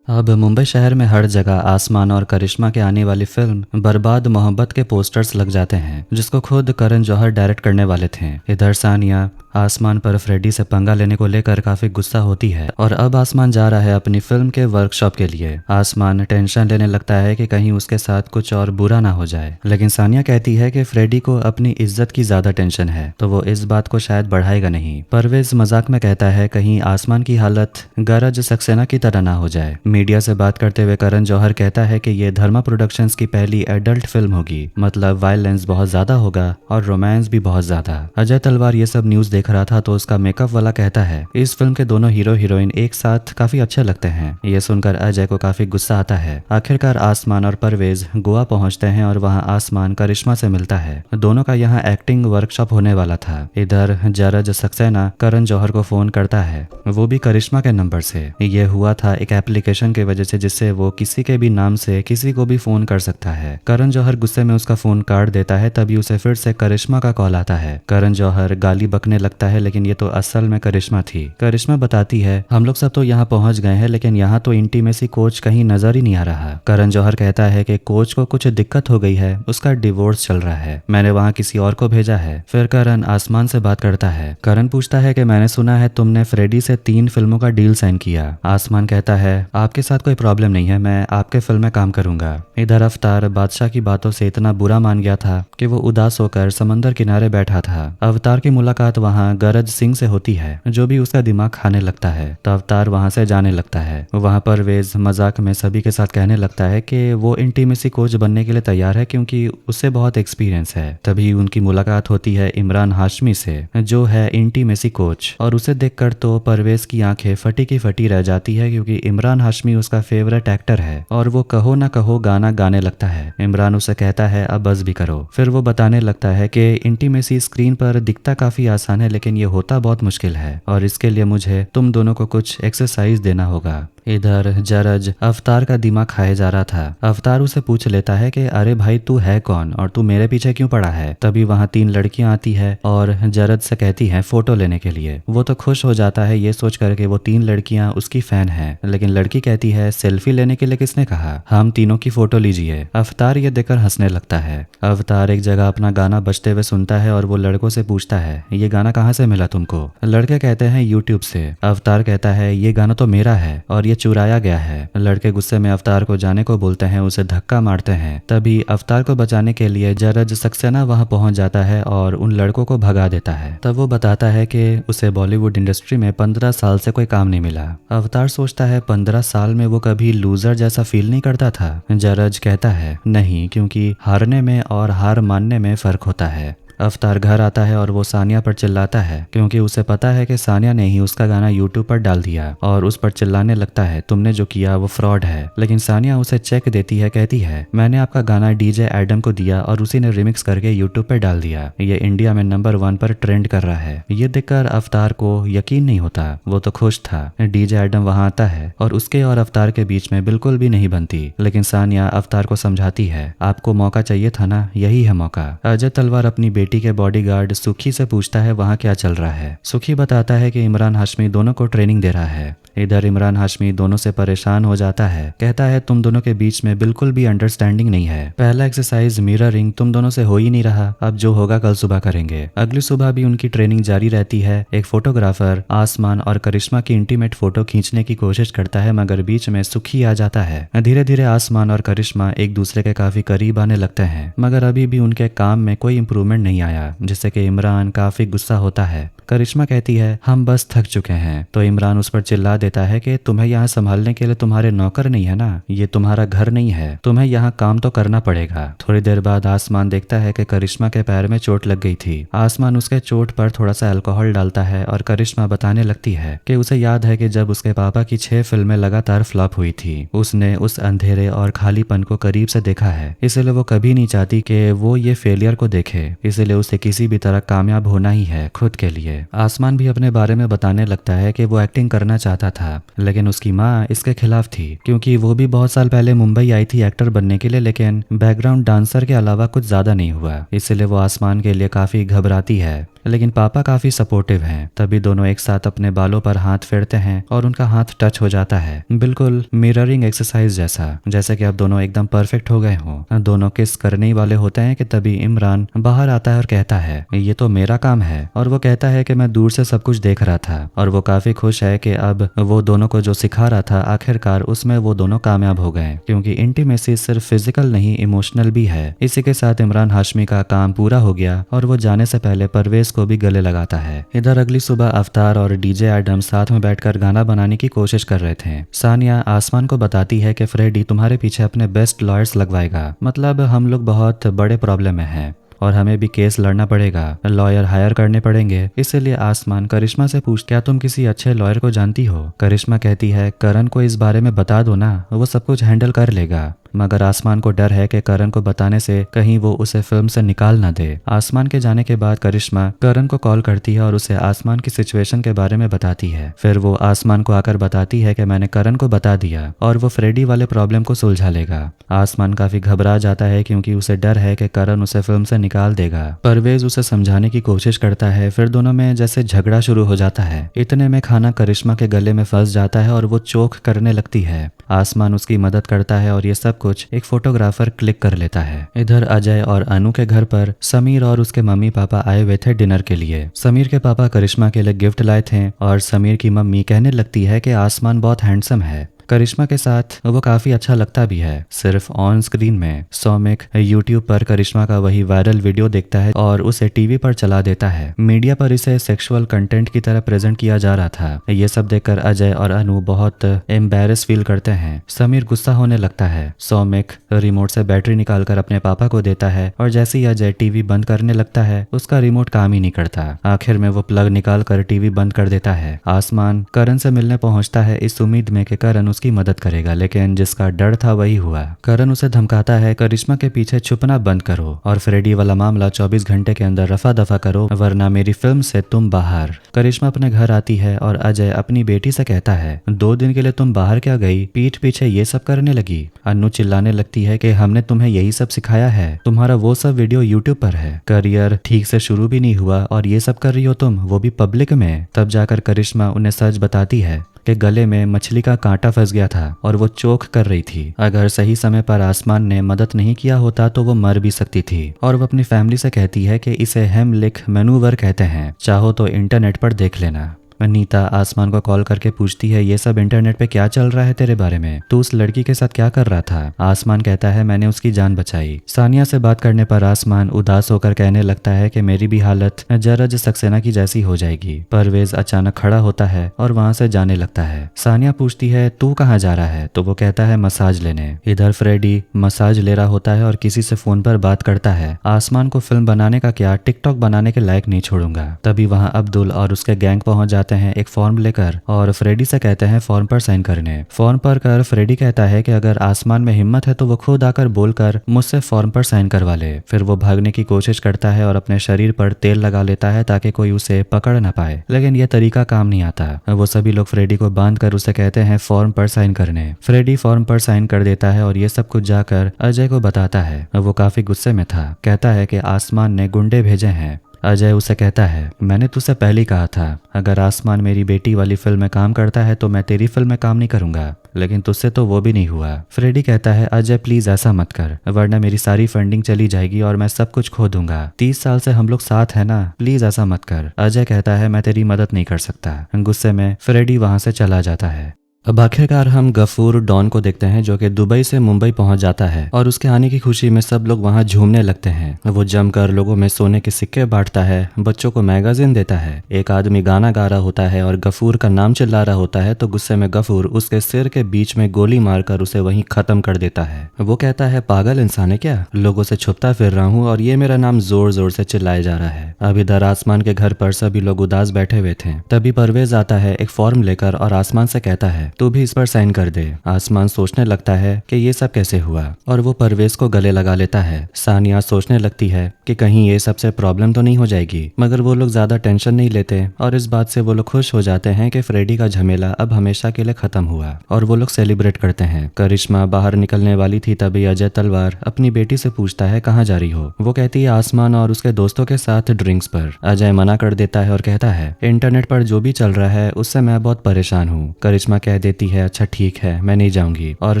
अब मुंबई शहर में हर जगह आसमान और करिश्मा के आने वाली फिल्म बर्बाद मोहब्बत के पोस्टर्स लग जाते हैं, जिसको खुद करण जौहर डायरेक्ट करने वाले थे। इधर सानिया आसमान पर फ्रेडी से पंगा लेने को लेकर काफी गुस्सा होती है और अब आसमान जा रहा है अपनी फिल्म के वर्कशॉप के लिए। आसमान टेंशन लेने लगता है कि कहीं उसके साथ कुछ और बुरा ना हो जाए, लेकिन सानिया कहती है कि फ्रेडी को अपनी इज्जत की ज्यादा टेंशन है, तो वो इस बात को शायद बढ़ाएगा नहीं। परवेज मजाक में कहता है कहीं आसमान की हालत गरज सक्सेना की तरह ना हो जाए। मीडिया से बात करते हुए करण जौहर कहता है कि ये धर्मा प्रोडक्शंस की पहली एडल्ट फिल्म होगी, मतलब वायलेंस बहुत ज्यादा होगा और रोमांस भी बहुत ज्यादा। अजय तलवार ये सब न्यूज देख रहा था तो उसका मेकअप वाला कहता है इस फिल्म के दोनों हीरो हीरोइन एक साथ काफी अच्छे लगते हैं। ये सुनकर अजय को काफी गुस्सा आता है। आखिरकार आसमान और परवेज गोवा पहुंचते हैं और वहां आसमान करिश्मा से मिलता है। दोनों का यहाँ एक्टिंग वर्कशॉप होने वाला था। इधर जरज सक्सेना करण जौहर को फोन करता है, वो भी करिश्मा के नंबर से। ये हुआ था एक एप्लीकेशन की वजह से जिससे वो किसी के भी नाम से किसी को भी फोन कर सकता है। करण जौहर गुस्से में उसका फोन काट देता है, तभी उसे फिर से करिश्मा का कॉल आता है। करण जौहर गाली बकने लगता है, लेकिन ये तो असल में करिश्मा थी। करिश्मा बताती है हम लोग सब तो यहाँ पहुंच गए हैं, लेकिन यहाँ तो इंटीमेसी कोच कहीं नजर ही नहीं आ रहा। करण जौहर कहता है कि कोच को कुछ दिक्कत हो गई है, उसका डिवोर्स चल रहा है, मैंने वहाँ किसी और को भेजा है। फिर करण आसमान से बात करता है। करण पूछता है कि मैंने सुना है तुमने फ्रेडी से 3 फिल्मों का डील साइन किया। आसमान कहता है आपके साथ कोई प्रॉब्लम नहीं है, मैं आपके फिल्म में काम करूंगा। इधर अवतार बादशाह की बातों से इतना बुरा मान गया था कि वो उदास होकर समंदर किनारे बैठा था। अवतार की मुलाकात वहाँ गरज सिंह से होती है, जो भी उसका दिमाग खाने लगता है, तो अवतार वहाँ से जाने लगता है। वहाँ पर वेज मजाक में सभी के साथ कहने लगता है कि वो इंटीमेसी कोच बनने के लिए तैयार है क्योंकि उससे बहुत एक्सपीरियंस है। तभी उनकी मुलाकात होती है इमरान हाशमी से, जो है इंटीमेसी कोच, और उसे देखकर तो परवेज की आंखें फटी की फटी रह जाती है क्योंकि इमरान हाशमी उसका फेवरेट एक्टर है और वो कहो ना कहो गाना गाने लगता है। इमरान उसे कहता है अब बस भी करो। फिर वो बताने लगता है कि इंटीमेसी स्क्रीन पर दिखता काफी आसान है, लेकिन ये होता बहुत मुश्किल है और इसके लिए मुझे तुम दोनों को कुछ एक्सरसाइज देना होगा। इधर जरज अवतार का दिमाग खाए जा रहा था। अवतार उसे पूछ लेता है कि अरे भाई तू है कौन और तू मेरे पीछे क्यों पड़ा है। तभी वहाँ 3 लड़कियां आती है और जरज से कहती हैं फोटो लेने के लिए। वो तो खुश हो जाता है ये सोच करके वो 3 लड़कियां उसकी फैन है, लेकिन लड़की कहती है सेल्फी लेने के लिए किसने कहा, हम तीनों की फोटो लीजिए। अवतार ये देखकर हंसने लगता है। अवतार एक जगह अपना गाना बजते हुए सुनता है और वो लड़कों से पूछता है ये गाना कहाँ से मिला तुमको। लड़के कहते हैं यूट्यूब से। अवतार कहता है ये गाना तो मेरा है और ये चुराया गया है। लड़के गुस्से में अवतार को जाने को बोलते हैं, उसे धक्का मारते हैं। तभी अवतार को बचाने के लिए जरज सक्सेना वहां पहुंच जाता है और उन लड़कों को भगा देता है। तब वो बताता है कि उसे बॉलीवुड इंडस्ट्री में 15 साल से कोई काम नहीं मिला। अवतार सोचता है 15 साल में वो कभी लूजर जैसा फील नहीं करता था। जरज कहता है नहीं, क्योंकि हारने में और हार मानने में फर्क होता है। अवतार घर आता है और वो सानिया पर चिल्लाता है क्योंकि उसे पता है कि सानिया ने ही उसका गाना यूट्यूब पर डाल दिया और उस पर चिल्लाने लगता है तुमने जो किया वो फ्रॉड है। लेकिन सानिया उसे चेक देती है, कहती है मैंने आपका गाना डीजे एडम को दिया और उसी ने रिमिक्स करके यूट्यूब पर डाल दिया, ये इंडिया में नंबर 1 पर ट्रेंड कर रहा है। ये देखकर अवतार को यकीन नहीं होता, वो तो खुश था। डीजे एडम वहां आता है और उसके और अवतार के बीच में बिल्कुल भी नहीं बनती, लेकिन सानिया अवतार को समझाती है आपको मौका चाहिए था ना, यही है मौका। अजय तलवार अपनी बेटी के बॉडीगार्ड सुखी से पूछता है वहां क्या चल रहा है। सुखी बताता है कि इमरान हाशमी दोनों को ट्रेनिंग दे रहा है। इधर इमरान हाशमी दोनों से परेशान हो जाता है, कहता है तुम दोनों के बीच में बिल्कुल भी अंडरस्टैंडिंग नहीं है। पहला एक्सरसाइज मिररिंग तुम दोनों से हो ही नहीं रहा, अब जो होगा कल सुबह करेंगे। अगली सुबह भी उनकी ट्रेनिंग जारी रहती है। एक फोटोग्राफर आसमान और करिश्मा की इंटीमेट फोटो खींचने की कोशिश करता है, मगर बीच में सुखी आ जाता है। धीरे धीरे आसमान और करिश्मा एक दूसरे के काफी करीब आने लगते हैं, मगर अभी भी उनके काम में कोई इंप्रूवमेंट नहीं आया, जिससे कि इमरान काफी गुस्सा होता है। करिश्मा कहती है हम बस थक चुके हैं, तो इमरान उस पर चिल्ला देता है कि तुम्हें यहाँ संभालने के लिए तुम्हारे नौकर नहीं है ना, ये तुम्हारा घर नहीं है, तुम्हें यहाँ काम तो करना पड़ेगा। थोड़ी देर बाद आसमान देखता है कि करिश्मा के पैर में चोट लग गई थी। आसमान उसके चोट पर थोड़ा सा अल्कोहल डालता है और करिश्मा बताने लगती है कि उसे याद है कि जब उसके पापा की 6 फिल्में लगातार फ्लॉप हुई थी, उसने उस अंधेरे और खालीपन को करीब से देखा है, इसलिए वो कभी नहीं चाहती कि वो ये फेलियर को देखे, इसलिए उसे किसी भी तरह कामयाब होना ही है खुद के लिए। आसमान भी अपने बारे में बताने लगता है कि वो एक्टिंग करना चाहता था, लेकिन उसकी माँ इसके खिलाफ थी क्योंकि वो भी बहुत साल पहले मुंबई आई थी एक्टर बनने के लिए, लेकिन बैकग्राउंड डांसर के अलावा कुछ ज्यादा नहीं हुआ, इसलिए वो आसमान के लिए काफी घबराती है। लेकिन पापा काफी सपोर्टिव हैं। तभी दोनों एक साथ अपने बालों पर हाथ फेरते हैं और उनका हाथ टच हो जाता है, बिल्कुल मिररिंग एक्सरसाइज जैसा, जैसे कि अब दोनों एकदम परफेक्ट हो गए हों। दोनों किस करने ही वाले होते हैं कि तभी इमरान बाहर आता है और कहता है ये तो मेरा काम है, और वो कहता है कि मैं दूर से सब कुछ देख रहा था। और वो काफी खुश है कि अब वो दोनों को जो सिखा रहा था आखिरकार उसमें वो दोनों कामयाब हो गए, क्योंकि इंटीमेसी सिर्फ फिजिकल नहीं इमोशनल भी है। इसी के साथ इमरान हाशमी का काम पूरा हो गया और वो जाने से पहले परवेज को भी गले लगाता है। इधर अगली सुबह अवतार और डीजे एडम साथ में बैठकर गाना बनाने की कोशिश कर रहे थे। सानिया आसमान को बताती है कि फ्रेडी तुम्हारे पीछे अपने बेस्ट लॉयर्स लगवाएगा, मतलब हम लोग बहुत बड़े प्रॉब्लम में हैं और हमें भी केस लड़ना पड़ेगा, लॉयर हायर करने पड़ेंगे। इसलिए आसमान करिश्मा से पूछ क्या तुम किसी अच्छे लॉयर को जानती हो। करिश्मा कहती है करण को इस बारे में बता दो ना, वो सब कुछ हैंडल कर लेगा। मगर आसमान को डर है कि करण को बताने से कहीं वो उसे फिल्म से निकाल ना दे। आसमान के जाने के बाद करिश्मा करण को कॉल करती है और उसे आसमान की सिचुएशन के बारे में बताती है। फिर वो आसमान को आकर बताती है कि मैंने करण को बता दिया और वो फ्रेडी वाले प्रॉब्लम को सुलझा लेगा। आसमान काफी घबरा जाता है क्योंकि उसे डर है कि करण उसे फिल्म से निकाल देगा। परवेज उसे समझाने की कोशिश करता है, फिर दोनों में जैसे झगड़ा शुरू हो जाता है। इतने में खाना करिश्मा के गले में फंस जाता है और वो चोक करने लगती है। आसमान उसकी मदद करता है और ये सब कुछ एक फोटोग्राफर क्लिक कर लेता है। इधर अजय और अनु के घर पर समीर और उसके मम्मी पापा आए हुए थे डिनर के लिए। समीर के पापा करिश्मा के लिए गिफ्ट लाए थे और समीर की मम्मी कहने लगती है कि आसमान बहुत हैंडसम है। करिश्मा के साथ वो काफी अच्छा लगता भी है, सिर्फ ऑन स्क्रीन में। सौमिक यूट्यूब पर करिश्मा का वही वायरल वीडियो देखता है और उसे टीवी पर चला देता है। मीडिया पर इसे सेक्सुअल कंटेंट की तरह प्रेजेंट किया जा रहा था। ये सब देखकर अजय और अनु बहुत एम्बैरेस फील करते हैं। समीर गुस्सा होने लगता है। सौमिक रिमोट से बैटरी निकालकर अपने पापा को देता है और जैसे ही अजय टीवी बंद करने लगता है उसका रिमोट काम ही नहीं करता। आखिर में वो प्लग निकाल कर टीवी बंद कर देता है। आसमान करण से मिलने पहुंचता है इस उम्मीद में कि करण उसकी मदद करेगा, लेकिन जिसका डर था वही हुआ। करण उसे धमकाता है करिश्मा के पीछे छुपना बंद करो और फ्रेडी वाला मामला 24 घंटे के अंदर रफा दफा करो, वरना मेरी फिल्म से तुम बाहर। करिश्मा अपने घर आती है और अजय अपनी बेटी से कहता है 2 दिन के लिए तुम बाहर क्या गई, पीठ पीछे ये सब करने लगी। अनु चिल्लाने लगती है कि हमने तुम्हें यही सब सिखाया है, तुम्हारा वो सब वीडियो यूट्यूब पर है, करियर ठीक से शुरू भी नहीं हुआ और ये सब कर रही हो तुम, वो भी पब्लिक में। तब जाकर करिश्मा उन्हें सच बताती है कि गले में मछली का कांटा फंस गया था और वो चोक कर रही थी। अगर सही समय पर आसमान ने मदद नहीं किया होता तो वो मर भी सकती थी। और वो अपनी फैमिली से कहती है कि इसे हेमलिक मैनूवर कहते हैं, चाहो तो इंटरनेट पर देख लेना। नीता आसमान को कॉल करके पूछती है ये सब इंटरनेट पे क्या चल रहा है तेरे बारे में, तू उस लड़की के साथ क्या कर रहा था। आसमान कहता है मैंने उसकी जान बचाई। सानिया से बात करने पर आसमान उदास होकर कहने लगता है कि मेरी भी हालत जरज सक्सेना की जैसी हो जाएगी। परवेज अचानक खड़ा होता है और वहां से जाने लगता है। सानिया पूछती है तू कहाँ जा रहा है, तो वो कहता है मसाज लेने। इधर फ्रेडी मसाज ले रहा होता है और किसी से फोन पर बात करता है। आसमान को फिल्म बनाने का क्या, टिकटॉक बनाने के लायक नहीं छोड़ूंगा। तभी वहां अब्दुल और उसके गैंग पहुंच जाते हैं एक फॉर्म लेकर और फ्रेडी से कहते हैं फॉर्म पर साइन करने। फॉर्म पर कर फ्रेडी कहता है कि अगर आसमान में हिम्मत है तो वो खुद आकर बोलकर मुझसे फॉर्म पर साइन करवा ले। फिर वो भागने की कोशिश करता है और अपने शरीर पर तेल लगा लेता है ताकि कोई उसे पकड़ ना पाए, लेकिन यह तरीका काम नहीं आता। वो सभी लोग फ्रेडी को बांध कर उसे कहते हैं फॉर्म पर साइन करने। फ्रेडी फॉर्म पर साइन कर देता है और ये सब कुछ जाकर अजय को बताता है। वो काफी गुस्से में था, कहता है कि आसमान ने गुंडे भेजे हैं। अजय उसे कहता है मैंने तुझसे पहले ही कहा था अगर आसमान मेरी बेटी वाली फिल्म में काम करता है तो मैं तेरी फिल्म में काम नहीं करूंगा, लेकिन तुझसे तो वो भी नहीं हुआ। फ्रेडी कहता है अजय प्लीज ऐसा मत कर, वरना मेरी सारी फंडिंग चली जाएगी और मैं सब कुछ खो दूंगा। 30 साल से हम लोग साथ है ना, प्लीज ऐसा मत कर। अजय कहता है मैं तेरी मदद नहीं कर सकता। गुस्से में फ्रेडी वहां से चला जाता है। अब आखिरकार हम गफूर डॉन को देखते हैं जो कि दुबई से मुंबई पहुंच जाता है और उसके आने की खुशी में सब लोग वहां झूमने लगते हैं। वो जमकर लोगों में सोने के सिक्के बांटता है, बच्चों को मैगजीन देता है। एक आदमी गाना गा रहा होता है और गफूर का नाम चिल्ला रहा होता है तो गुस्से में गफूर उसके सिर के बीच में गोली मारकर उसे वहीं खत्म कर देता है। वो कहता है पागल इंसान है क्या, लोगों से छुपता फिर रहा हूँ और ये मेरा नाम जोर जोर से चिल्लाया जा रहा है। अब इधर आसमान के घर पर सभी लोग उदास बैठे हुए थे। तभी परवेज आता है एक फॉर्म लेकर और आसमान से कहता है तू भी इस पर साइन कर दे। आसमान सोचने लगता है कि ये सब कैसे हुआ और वो परवेज को गले लगा लेता है। सानिया सोचने लगती है कि कहीं ये सबसे प्रॉब्लम तो नहीं हो जाएगी, मगर वो लोग ज्यादा टेंशन नहीं लेते और इस बात से वो लोग खुश हो जाते हैं कि फ्रेडी का झमेला अब हमेशा के लिए खत्म हुआ और वो लोग सेलिब्रेट करते हैं। करिश्मा बाहर निकलने वाली थी तभी अजय तलवार अपनी बेटी से पूछता है कहाँ जा रही हो। वो कहती है आसमान और उसके दोस्तों के साथ ड्रिंक्स पर। अजय मना कर देता है और कहता है इंटरनेट पर जो भी चल रहा है उससे मैं बहुत परेशान हूँ। करिश्मा कह देती है अच्छा ठीक है मैं नहीं जाऊंगी और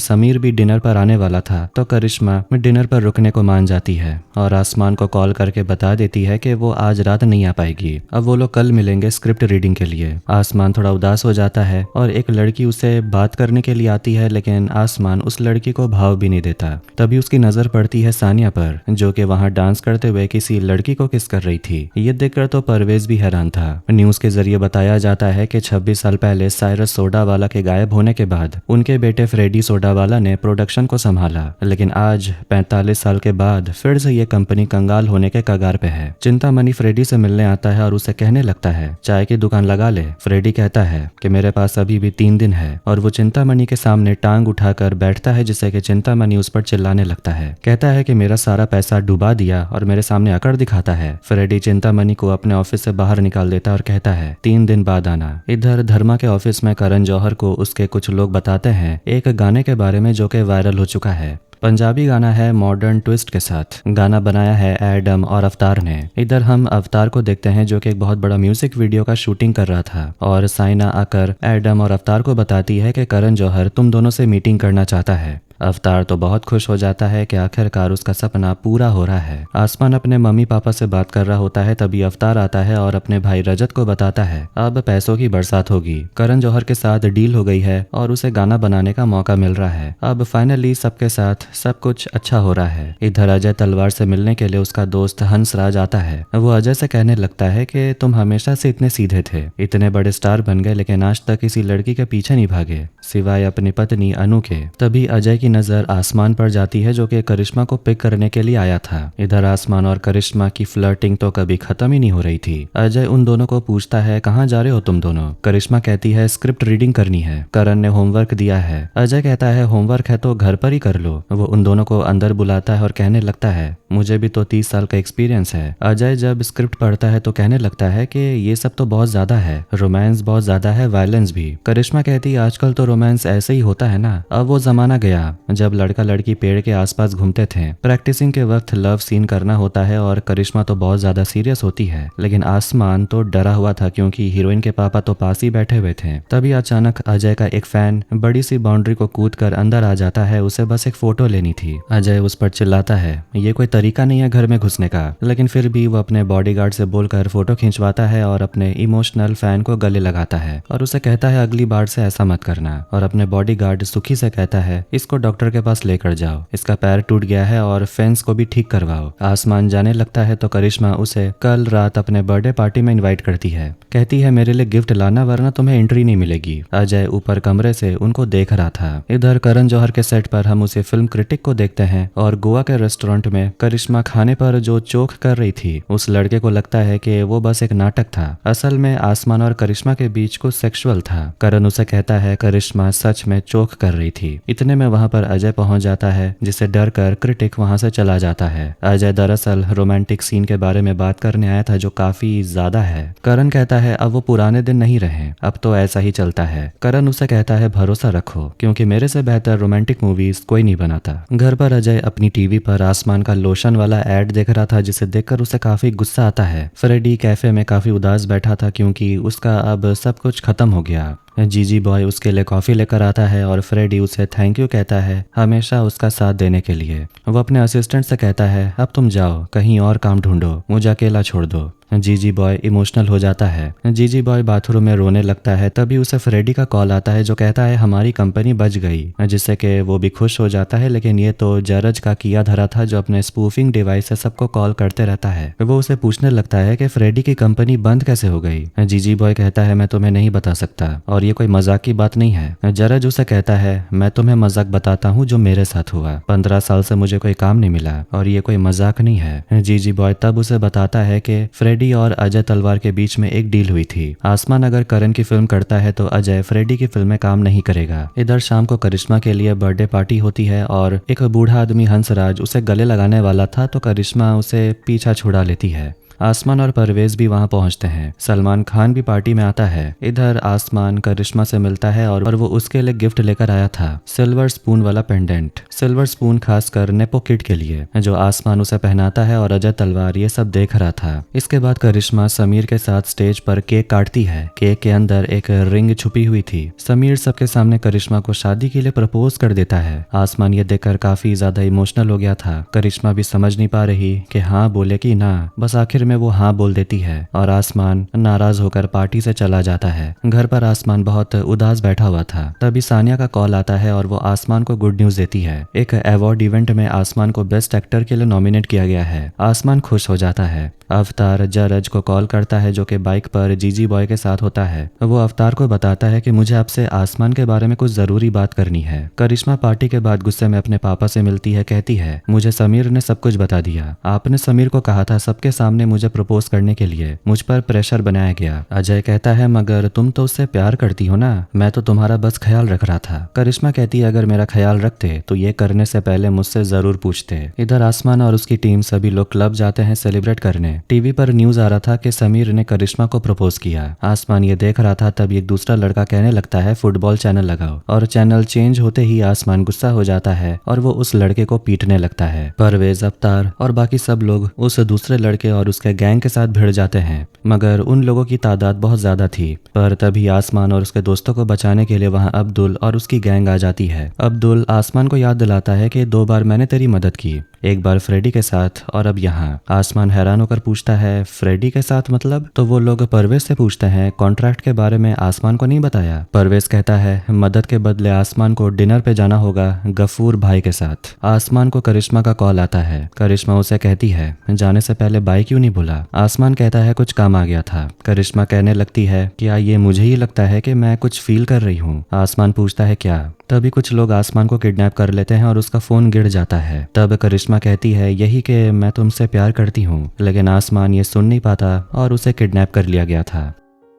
समीर भी डिनर पर आने वाला था तो करिश्मा डिनर पर रुकने को मान जाती है और आसमान को कॉल करके बता देती है कि वो आज रात नहीं आ पाएगी। अब वो लोग कल मिलेंगे स्क्रिप्ट रीडिंग के लिए। आसमान थोड़ा उदास हो जाता है और एक लड़की उसे बात करने के लिए आती है लेकिन आसमान उस लड़की को भाव भी नहीं देता। तभी उसकी नजर पड़ती है सानिया पर जो कि वहां डांस करते हुए किसी लड़की को किस कर रही थी। ये देखकर तो परवेज भी हैरान था। न्यूज के जरिए बताया जाता है कि 26 साल पहले साइरस सोडावाला के गायब होने के बाद उनके बेटे फ्रेडी सोडावाला ने प्रोडक्शन को संभाला, लेकिन आज 45 साल के बाद फिर से ये कंपनी कंगाल होने के कगार पे है। चिंतामणि फ्रेडी से मिलने आता है और उसे कहने लगता है चाय की दुकान लगा ले। फ्रेडी कहता है कि मेरे पास अभी भी 3 दिन है और वो चिंतामणि के सामने टांग उठाकर बैठता है जिससे कि चिंतामणि उस पर चिल्लाने लगता है। कहता है कि मेरा सारा पैसा डुबा दिया और मेरे सामने अकड़ दिखाता है। फ्रेडी चिंतामणि को अपने ऑफिस से बाहर निकाल देता है और कहता है 3 दिन बाद आना। इधर धर्मा के ऑफिस में करण जौहर को उसके कुछ लोग बताते हैं एक गाने के बारे में जो कि वायरल हो चुका है। पंजाबी गाना है मॉडर्न ट्विस्ट के साथ। गाना बनाया है एडम और अवतार ने। इधर हम अवतार को देखते हैं जो कि एक बहुत बड़ा म्यूजिक वीडियो का शूटिंग कर रहा था और साइना आकर एडम और अवतार को बताती है कि करण जौहर तुम दोनों से मीटिंग करना चाहता है। अवतार तो बहुत खुश हो जाता है कि आखिरकार उसका सपना पूरा हो रहा है। आसमान अपने मम्मी पापा से बात कर रहा होता है तभी अवतार आता है और अपने भाई रजत को बताता है अब पैसों की बरसात होगी। करण जौहर के साथ डील हो गई है और उसे गाना बनाने का मौका मिल रहा है। अब फाइनली सबके साथ सब कुछ अच्छा हो रहा है। इधर अजय तलवार से मिलने के लिए उसका दोस्त हंसराज आता है। वो अजय से कहने लगता है कि तुम हमेशा से इतने सीधे थे, इतने बड़े स्टार बन गए लेकिन आज तक किसी लड़की के पीछे नहीं भागे सिवाय अपनी पत्नी अनु के। तभी अजय की नजर आसमान पर जाती है जो कि करिश्मा को पिक करने के लिए आया था। इधर आसमान और करिश्मा की फ्लर्टिंग तो कभी खत्म ही नहीं हो रही थी। अजय उन दोनों को पूछता है कहाँ जा रहे हो तुम दोनों। करिश्मा कहती है स्क्रिप्ट रीडिंग करनी है, करण ने होमवर्क दिया है। अजय कहता है होमवर्क है तो घर पर ही कर लो। वो उन दोनों को अंदर बुलाता है और कहने लगता है मुझे भी तो 30 साल का एक्सपीरियंस है। अजय जब स्क्रिप्ट पढ़ता है तो कहने लगता है कि ये सब तो बहुत ज्यादा है, रोमांस बहुत ज्यादा है, वायलेंस भी। करिश्मा कहती है आजकल तो रोमांस ऐसे ही होता है ना, अब वो जमाना गया जब लड़का लड़की पेड़ के आसपास घूमते थे। प्रैक्टिसिंग के वक्त लव सीन करना होता है और करिश्मा तो बहुत ज्यादा सीरियस होती है, लेकिन आसमान तो डरा हुआ था क्योंकि हीरोइन के पापा तो पास ही बैठे हुए थे। तभी अचानक अजय का एक फैन बड़ी सी बाउंड्री को कूद कर अंदर आ जाता है। उसे बस एक फोटो लेनी थी। अजय उस पर चिल्लाता है ये कोई तरीका नहीं है घर में घुसने का, लेकिन फिर भी वो अपने बॉडीगार्ड से बोलकर फोटो खिंचवाता है और अपने इमोशनल फैन को गले लगाता है और उसे कहता है अगली बार से ऐसा मत करना। और अपने बॉडीगार्ड सुखी से कहता है इसको डॉक्टर के पास लेकर जाओ, इसका पैर टूट गया है और फेंस को भी ठीक करवाओ। आसमान जाने लगता है तो करिश्मा उसे कल रात अपने बर्थडे पार्टी में इनवाइट करती है। कहती है मेरे लिए गिफ्ट लाना वरना तुम्हें एंट्री नहीं मिलेगी। अजय ऊपर कमरे से उनको देख रहा था। इधर करण जौहर के सेट पर हम उसे फिल्म क्रिटिक को देखते हैं और गोवा के रेस्टोरेंट में करिश्मा खाने पर जो चोख कर रही थी उस लड़के को लगता है कि वो बस एक नाटक था। असल में आसमान और करिश्मा के बीच कुछ सेक्सुअल था। करण उसे कहता है करिश्मा सच में चोख कर रही थी। इतने में वहां पर अजय पहुंच जाता है जिसे डर कर क्रिटिक वहां से चला जाता है। अजय दरअसल रोमांटिक सीन के बारे में बात करने आया था जो काफी ज्यादा है। करण कहता है अब वो पुराने दिन नहीं रहे, अब तो ऐसा ही चलता है। करण उसे कहता है भरोसा रखो क्योंकि मेरे से बेहतर रोमांटिक मूवीज कोई नहीं बनाता। घर पर अजय अपनी टीवी पर आसमान का लोशन वाला एड देख रहा था जिसे देखकर उसे काफी गुस्सा आता है। फ्रेडी कैफे में काफी उदास बैठा था क्योंकि उसका अब सब कुछ खत्म हो गया। जीजी बॉय उसके लिए कॉफी लेकर आता है और फ्रेडी उसे थैंक यू कहता है हमेशा उसका साथ देने के लिए। वो अपने असिस्टेंट से कहता है अब तुम जाओ कहीं और काम ढूंढो, मुझे अकेला छोड़ दो। जीजी बॉय इमोशनल हो जाता है। जीजी बॉय बाथरूम में रोने लगता है। तभी उसे फ्रेडी का कॉल आता है जो कहता है हमारी कंपनी बच गई, जिससे कि वो भी खुश हो जाता है। लेकिन ये तो जरज का किया धरा था जो अपने स्पूफिंग डिवाइस से सबको कॉल करते रहता है। वो उसे पूछने लगता है कि फ्रेडी की कंपनी बंद कैसे हो गई। जीजी बॉय कहता है मैं तुम्हें नहीं बता सकता और ये कोई मजाक की बात नहीं है। जरज उसे कहता है मैं तुम्हें मजाक बताता हूँ जो मेरे साथ हुआ। 15 साल से मुझे कोई काम नहीं मिला और ये कोई मजाक नहीं है। जीजी बॉय तब उसे बताता है कि फ्रेडी और अजय तलवार के बीच में एक डील हुई थी। आसमान अगर करण की फिल्म करता है तो अजय फ्रेडी की फिल्म में काम नहीं करेगा। इधर शाम को करिश्मा के लिए बर्थडे पार्टी होती है और एक बूढ़ा आदमी हंसराज उसे गले लगाने वाला था तो करिश्मा उसे पीछा छुड़ा लेती है। आसमान और परवेज भी वहां पहुंचते हैं। सलमान खान भी पार्टी में आता है। इधर आसमान करिश्मा से मिलता है और वो उसके लिए गिफ्ट लेकर आया था, सिल्वर स्पून वाला पेंडेंट। सिल्वर स्पून खासकर नेपो किड के लिए, जो आसमान उसे पहनाता है और अजय तलवार ये सब देख रहा था। इसके बाद करिश्मा समीर के साथ स्टेज पर केक काटती है। केक के अंदर एक रिंग छुपी हुई थी। समीर सबके सामने करिश्मा को शादी के लिए प्रपोज कर देता है। आसमान ये देखकर काफी ज्यादा इमोशनल हो गया था। करिश्मा भी समझ नहीं पा रही कि हाँ बोले कि ना, बस आखिर में वो हाँ बोल देती है और आसमान नाराज होकर पार्टी से चला जाता है। घर पर आसमान बहुत उदास बैठा हुआ था। तभी सानिया का कॉल आता है और वो आसमान को गुड न्यूज देती है। एक अवार्ड इवेंट में आसमान को बेस्ट एक्टर के लिए नॉमिनेट किया गया है। आसमान खुश हो जाता है। अवतार जरज को कॉल करता है जो कि बाइक पर जीजी बॉय के साथ होता है। वो अवतार को बताता है कि मुझे आपसे आसमान के बारे में कुछ जरूरी बात करनी है। करिश्मा पार्टी के बाद गुस्से में अपने पापा से मिलती है। कहती है मुझे समीर ने सब कुछ बता दिया। आपने समीर को कहा था सबके सामने मुझे प्रपोज करने के लिए, मुझ पर प्रेशर बनाया गया। अजय कहता है मगर तुम तो उससे प्यार करती हो ना, मैं तो तुम्हारा बस ख्याल रख रहा था। करिश्मा कहती है अगर मेरा ख्याल रखते तो ये करने से पहले मुझसे जरूर पूछते। इधर आसमान और उसकी टीम सभी लोग क्लब जाते हैं सेलिब्रेट करने। टीवी पर न्यूज आ रहा था कि समीर ने करिश्मा को प्रपोज किया। आसमान ये देख रहा था। तब एक दूसरा लड़का कहने लगता है फुटबॉल चैनल लगाओ, और चैनल चेंज होते ही आसमान गुस्सा हो जाता है और वो उस लड़के को पीटने लगता है। परवेज, अवतार और बाकी सब लोग उस दूसरे लड़के और उसके गैंग के साथ भिड़ जाते हैं, मगर उन लोगों की तादाद बहुत ज्यादा थी। पर तभी आसमान और उसके दोस्तों को बचाने के लिए वहां अब्दुल और उसकी गैंग आ जाती है। अब्दुल आसमान को याद दिलाता है कि 2 बार मैंने तेरी मदद की, एक बार फ्रेडी के साथ और अब यहाँ। आसमान हैरान होकर पूछता है फ्रेडी के साथ मतलब? तो वो लोग परवेज से पूछते हैं कॉन्ट्रैक्ट के बारे में आसमान को नहीं बताया। परवेज कहता है मदद के बदले आसमान को डिनर पे जाना होगा गफूर भाई के साथ। आसमान को करिश्मा का कॉल आता है। करिश्मा उसे कहती है जाने से पहले बाई क्यों नहीं बोला? आसमान कहता है कुछ काम आ गया था। करिश्मा कहने लगती है क्या ये मुझे ही लगता है कि मैं कुछ फील कर रही हूँ? आसमान पूछता है क्या? तभी कुछ लोग आसमान को किडनैप कर लेते हैं और उसका फोन गिर जाता है। तब करिश्मा कहती है यही कि मैं तुमसे प्यार करती हूँ, लेकिन आसमान ये सुन नहीं पाता और उसे किडनैप कर लिया गया था।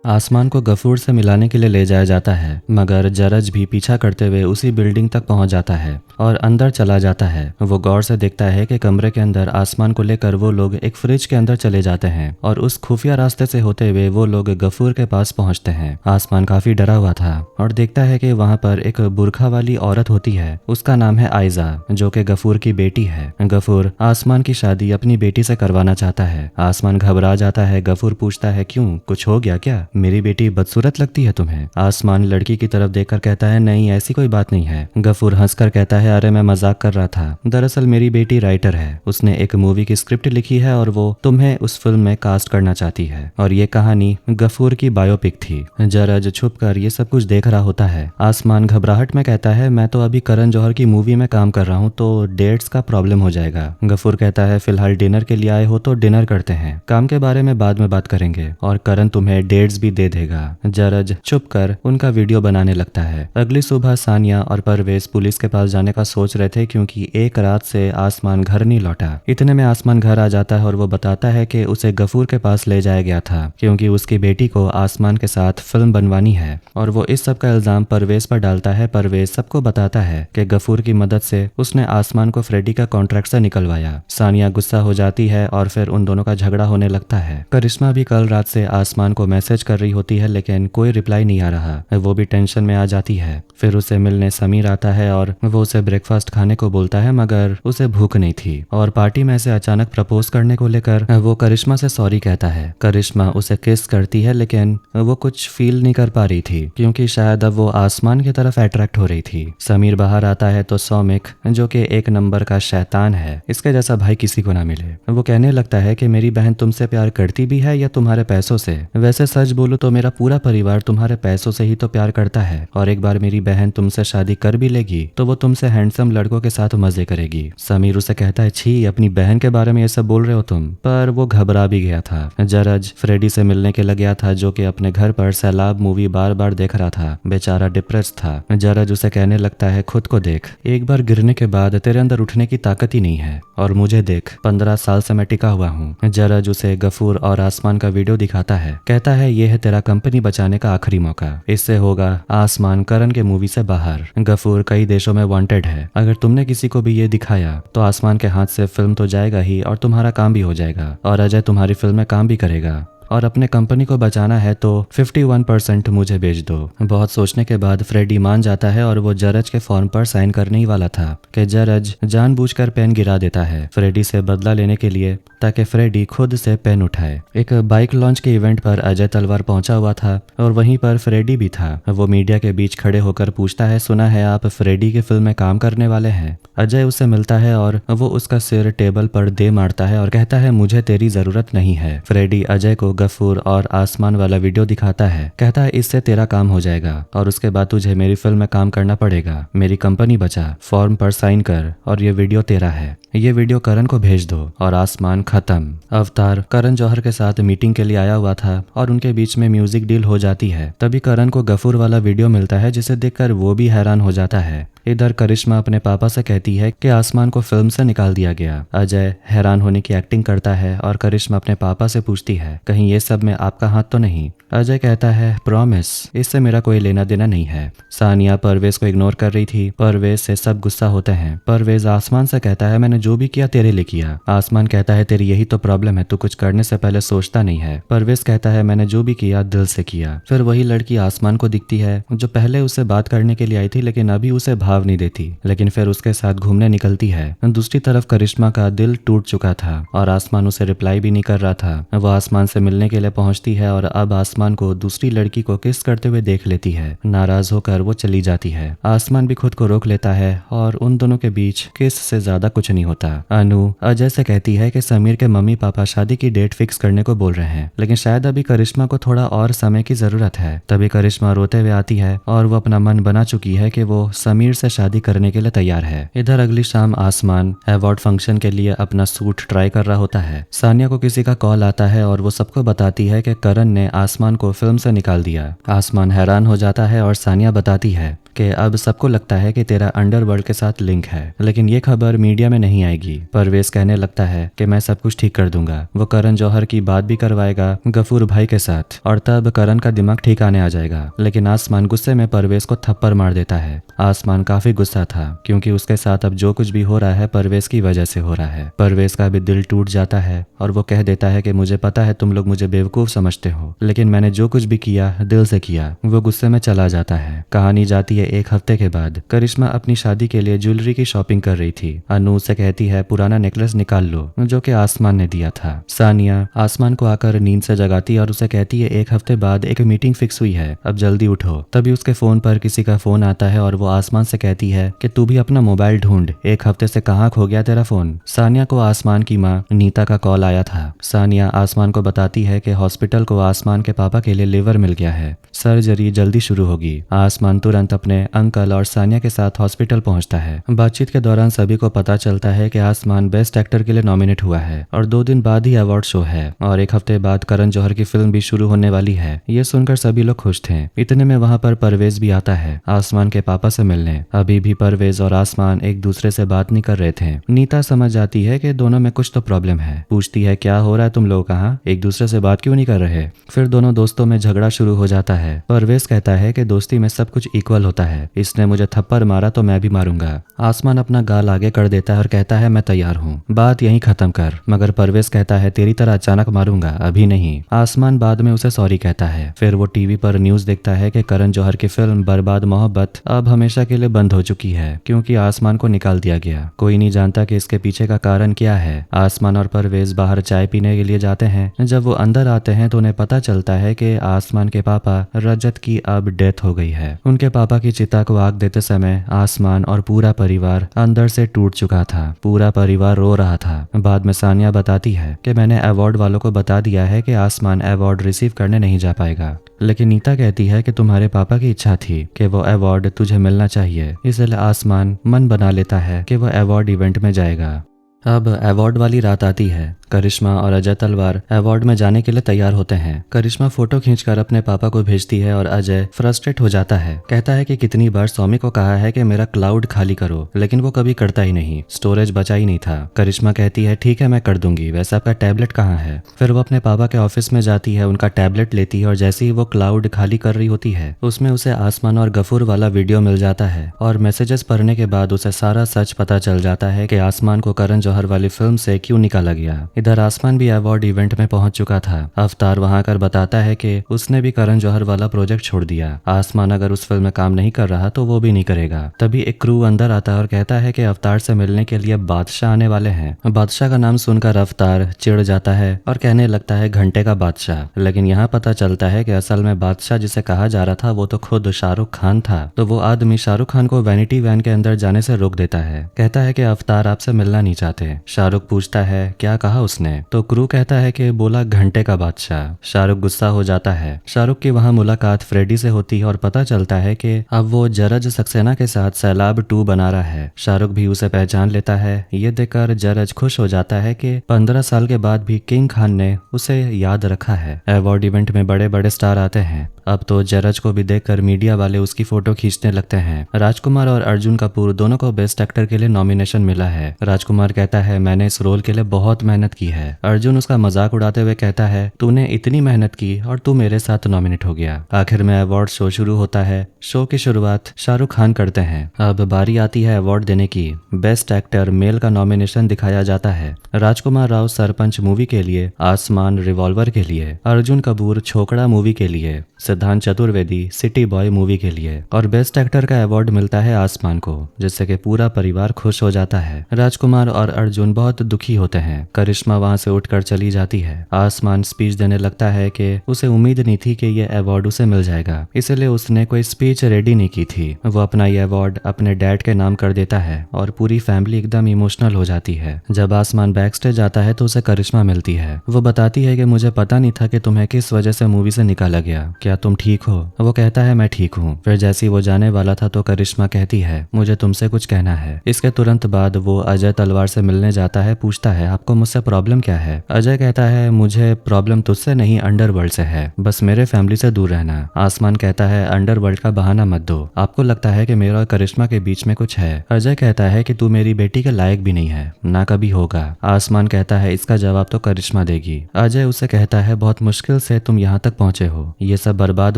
आसमान को गफूर से मिलाने के लिए ले जाया जाता है, मगर जरज भी पीछा करते हुए उसी बिल्डिंग तक पहुंच जाता है और अंदर चला जाता है। वो गौर से देखता है कि कमरे के अंदर आसमान को लेकर वो लोग एक फ्रिज के अंदर चले जाते हैं और उस खुफिया रास्ते से होते हुए वो लोग गफूर के पास पहुंचते हैं। आसमान काफी डरा हुआ था और देखता है कि वहां पर एक बुरखा वाली औरत होती है। उसका नाम है आयजा, जो कि गफूर की बेटी है। गफूर आसमान की शादी अपनी बेटी से करवाना चाहता है। आसमान घबरा जाता है। गफूर पूछता है क्यों, कुछ हो गया क्या? मेरी बेटी बदसूरत लगती है तुम्हें? आसमान लड़की की तरफ देखकर कहता है नहीं, ऐसी कोई बात नहीं है। गफूर हंसकर कहता है अरे मैं मजाक कर रहा था। दरअसल मेरी बेटी राइटर है, उसने एक मूवी की स्क्रिप्ट लिखी है और वो तुम्हें उस फिल्म में कास्ट करना चाहती है। और ये कहानी गफूर की बायोपिक थी। जरज छुपकर ये सब कुछ देख रहा होता है। आसमान घबराहट में कहता है मैं तो अभी करण जौहर की मूवी में काम कर रहा हूँ, तो डेट्स का प्रॉब्लम हो जाएगा। गफूर कहता है फिलहाल डिनर के लिए आए हो तो डिनर करते हैं, काम के बारे में बाद में बात करेंगे, और करण तुम्हें डेट्स भी दे देगा। जरज चुपकर उनका वीडियो बनाने लगता है। अगली सुबह सानिया और परवेज पुलिस के पास जाने का सोच रहे थे क्योंकि एक रात से आसमान घर नहीं लौटा। इतने में आसमान घर आ जाता है और वो बताता है कि उसे गफूर के पास ले जाया गया था क्योंकि उसकी बेटी को आसमान के साथ फिल्म बनवानी है, और वो इस सब का इल्जाम परवेज पर डालता है। परवेज सबको बताता है कि गफूर की मदद से उसने आसमान को फ्रेडी का कॉन्ट्रैक्ट से निकलवाया। सानिया गुस्सा हो जाती है और फिर उन दोनों का झगड़ा होने लगता है। करिश्मा भी कल रात से आसमान को मैसेज कर रही होती है लेकिन कोई रिप्लाई नहीं आ रहा। वो भी टेंशन में आ जाती है। फिर उसे मिलने समीर आता है और वो उसे ब्रेकफास्ट खाने को बोलता है, मगर उसे भूख नहीं थी। और पार्टी में से अचानक प्रपोज करने को लेकर वो करिश्मा से सॉरी कहता है। करिश्मा उसे किस करती है लेकिन वो कुछ फील नहीं कर पा रही थी क्योंकि शायद अब वो आसमान की तरफ अट्रैक्ट हो रही थी। समीर बाहर आता है तो सौमिक, जो कि एक नंबर का शैतान है, इसके जैसा भाई किसी को ना मिले, वो कहने लगता है कि मेरी बहन तुमसे प्यार करती भी है या तुम्हारे पैसों से? वैसे सच बोलूं तो मेरा पूरा परिवार तुम्हारे पैसों से ही तो प्यार करता है, और एक बार मेरी बहन तुमसे शादी कर भी लेगी तो वो तुमसे हैंडसम लड़कों के साथ मजे करेगी। समीर उसे कहता है, छी, अपनी बहन के बारे में ये सब बोल रहे हो तुम। पर वो घबरा भी गया था। जरज फ्रेडी से मिलने के लिए गया था, जो कि अपने घर पर सैलाब मूवी बार बार देख रहा था। बेचारा डिप्रेस था। जरज उसे कहने लगता है, खुद को देख, एक बार गिरने के बाद तेरे अंदर उठने की ताकत ही नहीं है, और मुझे देख, 15 साल से मैं टिका हुआ हूँ। जरज उसे गफूर और आसमान का वीडियो दिखाता है, कहता है ये है तेरा कंपनी बचाने का आखिरी मौका, इससे होगा आसमान करण के मूवी से बाहर। गफूर कई देशों में वांटेड है, अगर तुमने किसी को भी ये दिखाया तो आसमान के हाथ से फिल्म तो जाएगा ही और तुम्हारा काम भी हो जाएगा, और अजय तुम्हारी फिल्म में काम भी करेगा, और अपने कंपनी को बचाना है तो 51% मुझे भेज दो। बहुत सोचने के बाद फ्रेडी मान जाता है और वो जरज के फॉर्म पर साइन करने ही वाला था कि जरज जानबूझकर पेन गिरा देता है फ्रेडी से बदला लेने के लिए, ताकि फ्रेडी खुद से पेन उठाए। एक बाइक लॉन्च के इवेंट पर अजय तलवार पहुंचा हुआ था और वहीं पर फ्रेडी भी था। वो मीडिया के बीच खड़े होकर पूछता है, सुना है आप फ्रेडी की फिल्म में काम करने वाले हैं। अजय उससे मिलता है और वो उसका सिर टेबल पर दे मारता है और कहता है, मुझे तेरी जरूरत नहीं है। फ्रेडी अजय को गफूर और आसमान वाला वीडियो दिखाता है, कहता है इससे तेरा काम हो जाएगा और उसके बाद तुझे मेरी फिल्म में काम करना पड़ेगा। मेरी कंपनी बचा, फॉर्म पर साइन कर और ये वीडियो तेरा है। ये वीडियो करण को भेज दो और आसमान खत्म। अवतार करण जौहर के साथ मीटिंग के लिए आया हुआ था और उनके बीच में म्यूजिक डील हो जाती है। तभी करण को गफूर वाला वीडियो मिलता है, जिसे देखकर वो भी हैरान हो जाता है। इधर करिश्मा अपने पापा से कहती है कि आसमान को फिल्म से निकाल दिया गया। अजय हैरान होने की एक्टिंग करता है और करिश्मा अपने पापा से पूछती है, कहीं ये सब में आपका हाथ तो नहीं। अजय कहता है, प्रॉमिस, इससे मेरा कोई लेना देना नहीं है। सानिया परवेज को इग्नोर कर रही थी। परवेज से सब गुस्सा होते हैं। परवेज आसमान से कहता है, मैंने जो भी किया तेरे लिए किया। आसमान कहता है, तेरी यही तो प्रॉब्लम है, तू कुछ करने से पहले सोचता नहीं है। परवेज कहता है, मैंने जो भी किया दिल से किया। फिर वही लड़की आसमान को दिखती है जो पहले उससे बात करने के लिए आई थी, लेकिन अभी उसे भाव नहीं देती, लेकिन फिर उसके साथ घूमने निकलती है। दूसरी तरफ करिश्मा का दिल टूट चुका था और आसमान उसे रिप्लाई भी नहीं कर रहा था। वो आसमान से मिलने के लिए पहुंचती है और अब आसमान को दूसरी लड़की को किस करते हुए देख लेती है। नाराज होकर वो चली जाती है। आसमान भी खुद को रोक लेता है और उन दोनों के बीच किस से ज्यादा कुछ नहीं होता। अनु अजय से कहती है कि समीर के मम्मी पापा शादी की डेट फिक्स करने को बोल रहे हैं, लेकिन शायद अभी करिश्मा को थोड़ा और समय की जरूरत है। तभी करिश्मा रोते हुए आती है और वो अपना मन बना चुकी है कि वो समीर से शादी करने के लिए तैयार है। इधर अगली शाम आसमान अवार्ड फंक्शन के लिए अपना सूट ट्राई कर रहा होता है। सानिया को किसी का कॉल आता है और वो सबको बताती है कि करण ने आसमान को फिल्म से निकाल दिया। आसमान हैरान हो जाता है और सानिया बताती है कि अब सबको लगता है कि तेरा अंडरवर्ल्ड के साथ लिंक है, लेकिन ये खबर मीडिया में नहीं आएगी। परवेज कहने लगता है कि मैं सब कुछ ठीक कर दूंगा। वो करण जौहर की बात भी करवाएगा गफूर भाई के साथ, और तब करण का दिमाग ठिकाने आ जाएगा। लेकिन आसमान गुस्से में परवेज को थप्पड़ मार देता है। आसमान काफी गुस्सा था क्योंकि उसके साथ अब जो कुछ भी हो रहा है परवेज की वजह से हो रहा है। परवेज का भी दिल टूट जाता है और वो कह देता है कि मुझे पता है तुम लोग मुझे बेवकूफ समझते हो, लेकिन मैंने जो कुछ भी किया दिल से किया। वो गुस्से में चला जाता है। कहानी जाती है एक हफ्ते के बाद। करिश्मा अपनी शादी के लिए ज्वेलरी की शॉपिंग कर रही थी। अनु से कहती है, पुराना नेकलेस निकाल लो जो कि आसमान ने दिया था। सानिया आसमान को आकर नींद से जगाती और उसे कहती है, एक हफ्ते बाद एक मीटिंग फिक्स हुई है, अब जल्दी उठो। तभी उसके फोन पर किसी का फोन आता है और वो आसमान से कहती है कि तू भी अपना मोबाइल ढूंढ, एक हफ्ते से कहाँ खो गया तेरा फोन। सानिया को आसमान की माँ नीता का कॉल आया था। सानिया आसमान को बताती है कि हॉस्पिटल को आसमान के पापा के लिए लिवर मिल गया है, सर्जरी जल्दी शुरू होगी। आसमान तुरंत अपने अंकल और सानिया के साथ हॉस्पिटल पहुंचता है। बातचीत के दौरान सभी को पता चलता है कि आसमान बेस्ट एक्टर के लिए नॉमिनेट हुआ है और 2 दिन बाद ही अवार्ड शो है और एक हफ्ते बाद करण जौहर की फिल्म भी शुरू होने वाली है। ये सुनकर सभी लोग खुश थे। इतने में वहाँ पर परवेज भी आता है आसमान के पापा से मिलने। अभी भी परवेज और आसमान एक दूसरे से बात नहीं कर रहे थे। नीता समझ जाती है कि दोनों में कुछ तो प्रॉब्लम है। पूछती है, क्या हो रहा है तुम लोग, कहाँ एक दूसरे से बात क्यों नहीं कर रहे। फिर दोनों दोस्तों में झगड़ा शुरू हो जाता है। परवेज कहता है कि दोस्ती में सब कुछ इक्वल होता है, इसने मुझे थप्पड़ मारा तो मैं भी मारूंगा। आसमान अपना गाल आगे कर देता है और कहता है, मैं तैयार हूँ, बात यहीं खत्म कर। मगर परवेज कहता है, तेरी तरह अचानक मारूंगा, अभी नहीं। आसमान बाद में उसे सॉरी कहता है। फिर वो टीवी पर न्यूज देखता है कि करण जौहर की फिल्म बर्बाद मोहब्बत अब हमेशा के लिए बंद हो चुकी है क्योंकि आसमान को निकाल दिया गया। कोई नहीं जानता कि इसके पीछे का कारण क्या है। आसमान और परवेज बाहर चाय पीने के लिए जाते हैं। जब वो अंदर आते हैं तो उन्हें पता चलता है कि आसमान के पापा रजत की अब डेथ हो गई है। उनके पापा की की चिता को आग देते समय आसमान और पूरा परिवार अंदर से टूट चुका था। पूरा परिवार रो रहा था। बाद में सानिया बताती है कि मैंने अवार्ड वालों को बता दिया है कि आसमान अवार्ड रिसीव करने नहीं जा पाएगा, लेकिन नीता कहती है कि तुम्हारे पापा की इच्छा थी कि वो अवार्ड तुझे मिलना चाहिए, इसलिए आसमान मन बना लेता है कि वो अवार्ड इवेंट में जाएगा। अब अवार्ड वाली रात आती है। करिश्मा और अजय तलवार अवार्ड में जाने के लिए तैयार होते हैं। करिश्मा फोटो खींचकर अपने पापा को भेजती है और अजय फ्रस्ट्रेट हो जाता है। कहता है कि कितनी बार स्वामी को कहा है कि मेरा क्लाउड खाली करो, लेकिन वो कभी करता ही नहीं, स्टोरेज बचा ही नहीं था। करिश्मा कहती है ठीक है मैं कर दूंगी, वैसे आपका टैबलेट कहाँ है। फिर वो अपने पापा के ऑफिस में जाती है, उनका टैबलेट लेती है और जैसे ही वो क्लाउड खाली कर रही होती है उसमें उसे आसमान और गफूर वाला वीडियो मिल जाता है और मैसेजेस पढ़ने के बाद उसे सारा सच पता चल जाता है कि आसमान को करण जौहर वाली फिल्म से क्यों निकाला गया। इधर आसमान भी अवार्ड इवेंट में पहुंच चुका था। अवतार वहां आकर बताता है कि उसने भी करण जौहर वाला प्रोजेक्ट छोड़ दिया। आसमान अगर उस फिल्म में काम नहीं कर रहा तो वो भी नहीं करेगा। तभी एक क्रू अंदर आता है और कहता है कि अवतार से मिलने के लिए बादशाह आने वाले हैं। बादशाह का नाम सुनकर अवतार चिढ़ जाता है और कहने लगता है घंटे का बादशाह, लेकिन यहाँ पता चलता है कि असल में बादशाह जिसे कहा जा रहा था वो तो खुद शाहरुख खान था। तो वो आदमी शाहरुख खान को वैनिटी वैन के अंदर जाने से रोक देता है। कहता है कि अवतार आपसे मिलना नहीं चाहते। शाहरुख पूछता है क्या कहा उसने, तो क्रू कहता है कि बोला घंटे का बादशाह। शाहरुख गुस्सा हो जाता है। शाहरुख की वहां मुलाकात फ्रेडी से होती है और पता चलता है कि अब वो जरज सक्सेना के साथ सैलाब 2 बना रहा है। शाहरुख भी उसे पहचान लेता है। ये देखकर जरज खुश हो जाता है कि 15 साल के बाद भी किंग खान ने उसे याद रखा है। अवार्ड इवेंट में बड़े बड़े स्टार आते हैं। अब तो जरज को भी देखकर मीडिया वाले उसकी फोटो खींचने लगते हैं। राजकुमार और अर्जुन कपूर दोनों को बेस्ट एक्टर के लिए नॉमिनेशन मिला है। राजकुमार कहता है मैंने इस रोल के लिए बहुत मेहनत की है। अर्जुन उसका मजाक उड़ाते हुए कहता है तूने इतनी मेहनत की और तू मेरे साथ नॉमिनेट हो गया। आखिर में अवार्ड शो शुरू होता है। शो की शुरुआत शाहरुख खान करते हैं। अब बारी आती है अवार्ड देने की। बेस्ट एक्टर मेल का नॉमिनेशन दिखाया जाता है। राजकुमार राव सरपंच मूवी के लिए, आसमान रिवॉल्वर के लिए, अर्जुन कपूर छोकड़ा मूवी के लिए, सिद्धांत चतुर्वेदी सिटी बॉय मूवी के लिए और बेस्ट एक्टर का अवार्ड मिलता है आसमान को, जिससे कि पूरा परिवार खुश हो जाता है। राजकुमार और अर्जुन बहुत दुखी होते हैं। करिश्मा वहां से उठकर चली जाती है। आसमान स्पीच देने लगता है कि उसे उम्मीद नहीं थी कि यह अवार्ड उसे मिल जाएगा, इसलिए उसने कोई स्पीच रेडी नहीं की थी। वो अपना यह अवार्ड अपने डैड के नाम कर देता है और पूरी फैमिली एकदम इमोशनल हो जाती है। जब आसमान बैक स्टेज आता है तो उसे करिश्मा मिलती है। वो बताती है कि मुझे पता नहीं था कि तुम्हें किस वजह से मूवी से निकाला गया, क्या तुम ठीक हो। वो कहता है मैं ठीक हूँ। फिर जैसे वो जाने वाला था तो करिश्मा कहती है मुझे तुमसे कुछ कहना है। इसके तुरंत बाद वो अजय तलवार से मिलने जाता है। पूछता है आपको मुझसे प्रॉब्लम क्या है। अजय कहता है मुझे प्रॉब्लम तुझसे नहीं अंडरवर्ल्ड से है, बस मेरे फैमिली से दूर रहना। आसमान कहता है अंडरवर्ल्ड का बहाना मत दो, आपको लगता है कि मेरा और करिश्मा के बीच में कुछ है। अजय कहता है कि तू मेरी बेटी के लायक भी नहीं है, ना कभी होगा। आसमान कहता है इसका जवाब तो करिश्मा देगी। अजय उसे कहता है बहुत मुश्किल से तुम यहाँ तक पहुंचे हो, ये सब बर्बाद